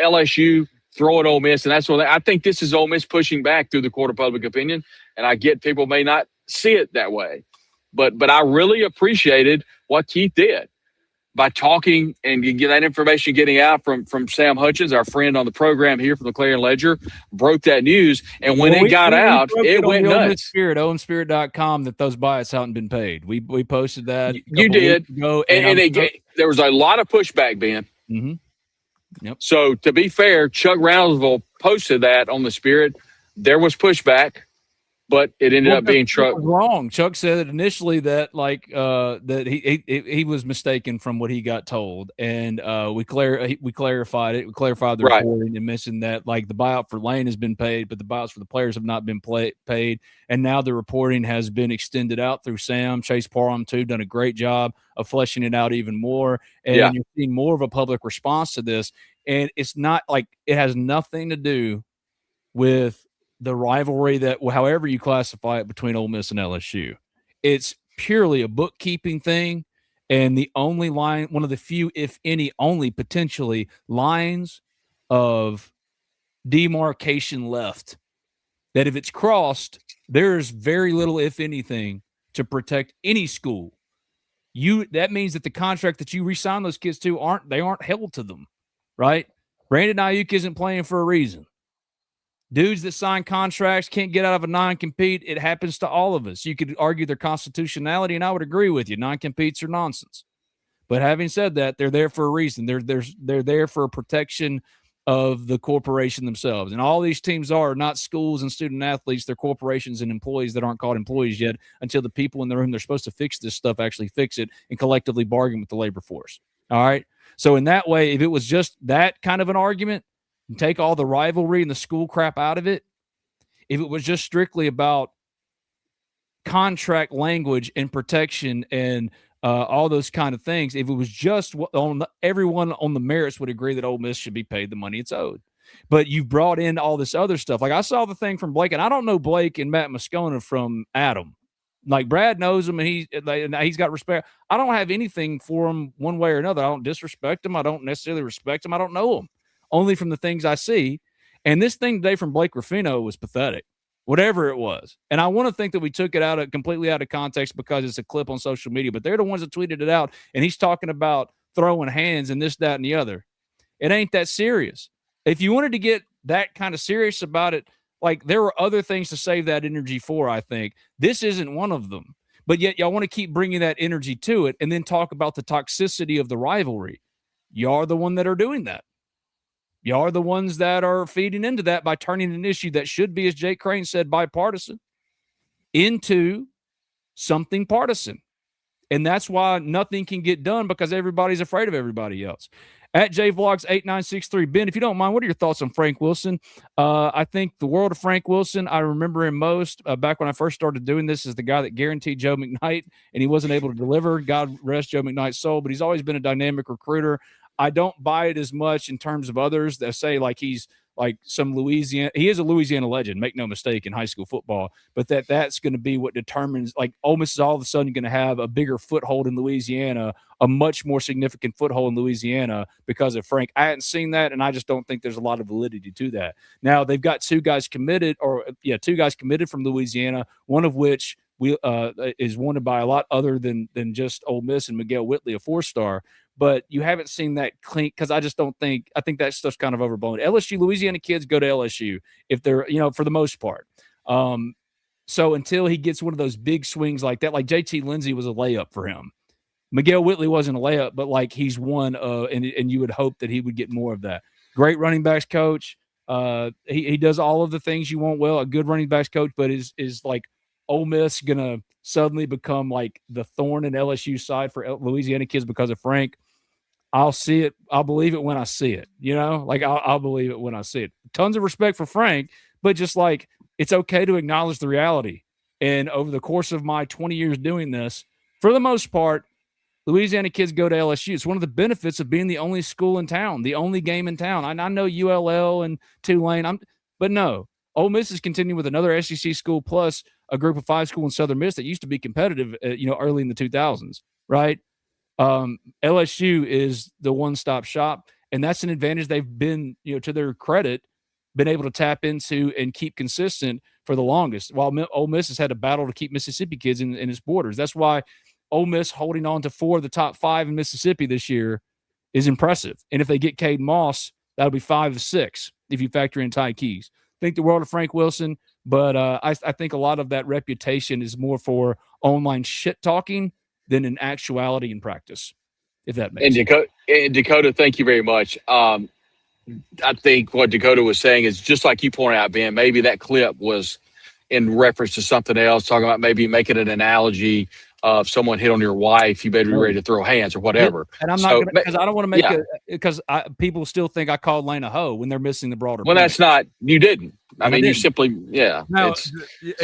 LSU throwing Ole Miss, and that's what I think this is Ole Miss pushing back through the court of public opinion. And I get people may not see it that way, but I really appreciated what Keith did by talking and get that information getting out from Sam Hutchins, our friend on the program here from the Clarion Ledger, broke that news. And when it got out, it went nuts. OwenSpirit.com that those buyouts hadn't been paid. We posted that. You did. There was a lot of pushback, Ben. Mm-hmm. Yep. So to be fair, Chuck Roundsville posted that on the Spirit. There was pushback. but it ended up being Chuck Chuck. was wrong. Chuck said initially that that he was mistaken from what he got told, and we clarified it. We clarified the Right. reporting and mentioned that like the buyout for Lane has been paid, but the buyouts for the players have not been paid. And now the reporting has been extended out through Sam Chase Parham too, done a great job of fleshing it out even more, and Yeah. you're seeing more of a public response to this. And it's not like it has nothing to do with the rivalry that, however you classify it, between Ole Miss and LSU. It's purely a bookkeeping thing, and the only line, one of the few, if any, only potentially lines of demarcation left, that if it's crossed, there's very little, if anything, to protect any school. That means that the contract that you re-sign those kids to aren't held to them, right? Brandon Ayuk isn't playing for a reason. Dudes that sign contracts can't get out of a non-compete. It happens to all of us. You could argue their constitutionality, and I would agree with you. Non-competes are nonsense. But having said that, they're there for a reason. They're there for a protection of the corporation themselves. And all these teams are not schools and student athletes. They're corporations and employees that aren't called employees yet until the people in the room they're supposed to fix this stuff actually fix it and collectively bargain with the labor force. All right? So in that way, if it was just that kind of an argument, and take all the rivalry and the school crap out of it, if it was just strictly about contract language and protection and all those kind of things, if it was just everyone on the merits would agree that Ole Miss should be paid the money it's owed. But you've brought in all this other stuff. Like I saw the thing from Blake, and I don't know Blake and Matt Moscona from Adam. Like Brad knows him, and he's got respect. I don't have anything for him one way or another. I don't disrespect him. I don't necessarily respect him. I don't know him. Only from the things I see. And this thing today from Blake Ruffino was pathetic, whatever it was. And I want to think that we took it completely out of context because it's a clip on social media, but they're the ones that tweeted it out. And he's talking about throwing hands and this, that, and the other. It ain't that serious. If you wanted to get that kind of serious about it, like there were other things to save that energy for, I think. This isn't one of them. But yet y'all want to keep bringing that energy to it and then talk about the toxicity of the rivalry. Y'all are the one that are doing that. Y'all are the ones that are feeding into that by turning an issue that should be, as Jake Crain said, bipartisan into something partisan. And that's why nothing can get done because everybody's afraid of everybody else. At JVlogs8963, Ben, if you don't mind, what are your thoughts on Frank Wilson? I think the world of Frank Wilson, I remember him most back when I first started doing this as the guy that guaranteed Joe McKnight, and he wasn't able to deliver. God rest Joe McKnight's soul, but he's always been a dynamic recruiter. I don't buy it as much in terms of others that say like he's like some Louisiana. He is a Louisiana legend, make no mistake, in high school football. But that's going to be what determines. Like Ole Miss is all of a sudden going to have a bigger foothold in Louisiana, a much more significant foothold in Louisiana because of Frank. I hadn't seen that, and I just don't think there's a lot of validity to that. Now they've got two guys committed from Louisiana, one of which is wanted by a lot other than just Ole Miss and Miguel Whitley, a 4-star. But you haven't seen that clean because I think that stuff's kind of overblown. Louisiana kids go to LSU if they're, for the most part. So until he gets one of those big swings like that, like JT Lindsey was a layup for him. Miguel Whitley wasn't a layup, but like he's one, and you would hope that he would get more of that. Great running backs coach. He does all of the things you want. Well, a good running backs coach, but is like Ole Miss gonna suddenly become like the thorn in LSU side for Louisiana kids because of Frank? I'll see it. I'll believe it when I see it. I'll believe it when I see it. Tons of respect for Frank, but just like it's okay to acknowledge the reality. And over the course of my 20 years doing this, for the most part, Louisiana kids go to LSU. It's one of the benefits of being the only school in town, the only game in town. I know ULL and Tulane, but no. Ole Miss is continuing with another SEC school plus a group of 5 school in Southern Miss that used to be competitive, early in the 2000s, right? LSU is the one-stop shop, and that's an advantage they've been, to their credit, been able to tap into and keep consistent for the longest, while Ole Miss has had a battle to keep Mississippi kids in its borders. That's why Ole Miss holding on to 4 of the top 5 in Mississippi this year is impressive. And if they get Cade Moss, that'll be 5 of 6 if you factor in Ty Keys. Think the world of Frank Wilson, but I think a lot of that reputation is more for online shit-talking than in actuality and practice, if that makes sense. Dakota, thank you very much. I think what Dakota was saying is just like you pointed out, Ben, maybe that clip was in reference to something else, talking about maybe making an analogy of someone hit on your wife, you better be ready to throw hands or whatever. And I'm not going to, because I don't want to make because people still think I called Lane a hoe when they're missing the broader point. That's not, you didn't. I mean, you simply, no, that's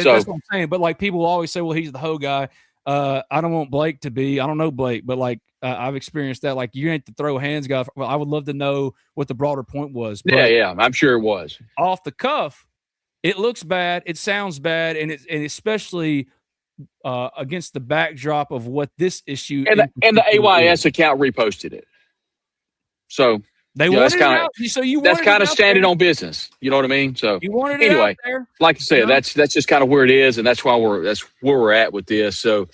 what I'm saying. But like people always say, well, he's the hoe guy. I don't want Blake to be, I don't know Blake, but like I've experienced that. Like you ain't the throw hands guy. Well, I would love to know what the broader point was. But yeah, I'm sure it was. Off the cuff, it looks bad. It sounds bad. And especially against the backdrop of what this issue and the AYS account reposted it. So they wanted it out. So that's kind of standing on business. You know what I mean? So you wanted it out there. Like I said, that's just kind of where it is, and that's where we're at with this. So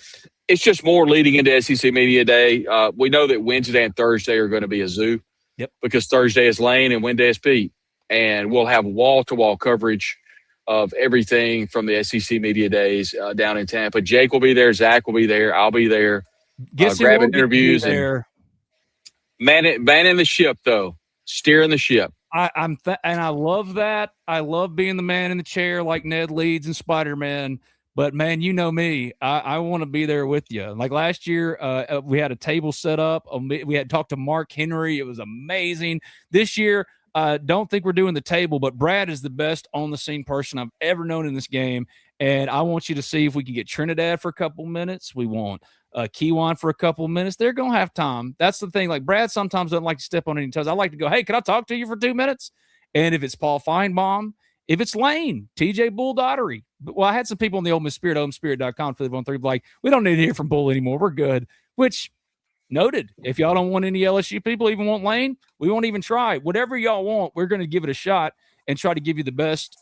it's just more leading into SEC Media Day. We know that Wednesday and Thursday are going to be a zoo. Yep. Because Thursday is Lane and Wednesday is Pete, and we'll have wall-to-wall coverage of everything from the SEC Media Days down in Tampa. Jake will be there. Zach will be there. I'll be there. Grabbing interviews and manning the ship, though, steering the ship. And I love that. I love being the man in the chair like Ned Leeds and Spider-Man. But man, you know me. I want to be there with you. Like last year, we had a table set up. We had talked to Mark Henry. It was amazing. This year, don't think we're doing the table, but Brad is the best on-the-scene person I've ever known in this game. And I want you to see if we can get Trinidad for a couple minutes. We want Kiwan for a couple minutes. They're going to have time. That's the thing. Like Brad sometimes doesn't like to step on any toes. I like to go, hey, can I talk to you for 2 minutes? And if it's Paul Feinbaum, if it's Lane, TJ Bull Daughtery. Well, I had some people on the Ole Miss Spirit, OleMissSpirit.com, for the On3, like, we don't need to hear from Bull anymore. We're good. Which, noted. If y'all don't want any LSU people, even want Lane, we won't even try. Whatever y'all want, we're going to give it a shot and try to give you the best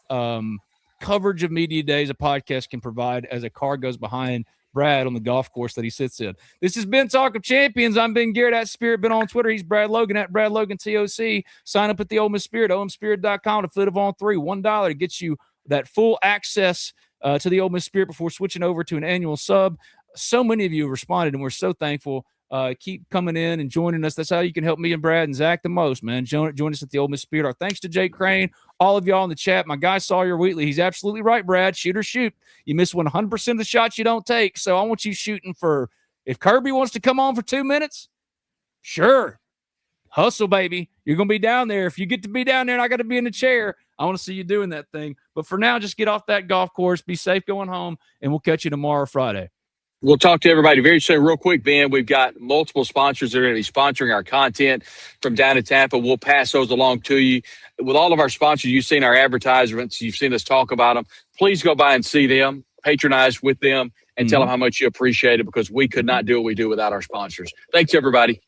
coverage of media days a podcast can provide as a car goes behind Brad on the golf course that he sits in. This has been Talk of Champions. I'm Ben Garrett at Spirit. Been on Twitter. He's Brad Logan at Brad Logan TOC. Sign up at the Ole Miss Spirit, OleMissSpirit.com to flip of On3. $1 to get you that full access to the Ole Miss Spirit before switching over to an annual sub. So many of you have responded, and we're so thankful. Keep coming in and joining us. That's how you can help me and Brad and Zach the most, man. Join us at the Ole Miss Spirit. Our thanks to Jake Crain, all of y'all in the chat. My guy Sawyer Wheatley, he's absolutely right, Brad. Shoot or shoot. You miss 100% of the shots you don't take. So I want you shooting for, if Kirby wants to come on for 2 minutes, sure. Hustle, baby. You're going to be down there. If you get to be down there and I got to be in the chair, I want to see you doing that thing. But for now, just get off that golf course. Be safe going home, and we'll catch you tomorrow, Friday. We'll talk to everybody very soon. Real quick, Ben, we've got multiple sponsors that are going to be sponsoring our content from down in Tampa. We'll pass those along to you. With all of our sponsors, you've seen our advertisements. You've seen us talk about them. Please go by and see them, patronize with them, and tell them how much you appreciate it, because we could not do what we do without our sponsors. Thanks, everybody.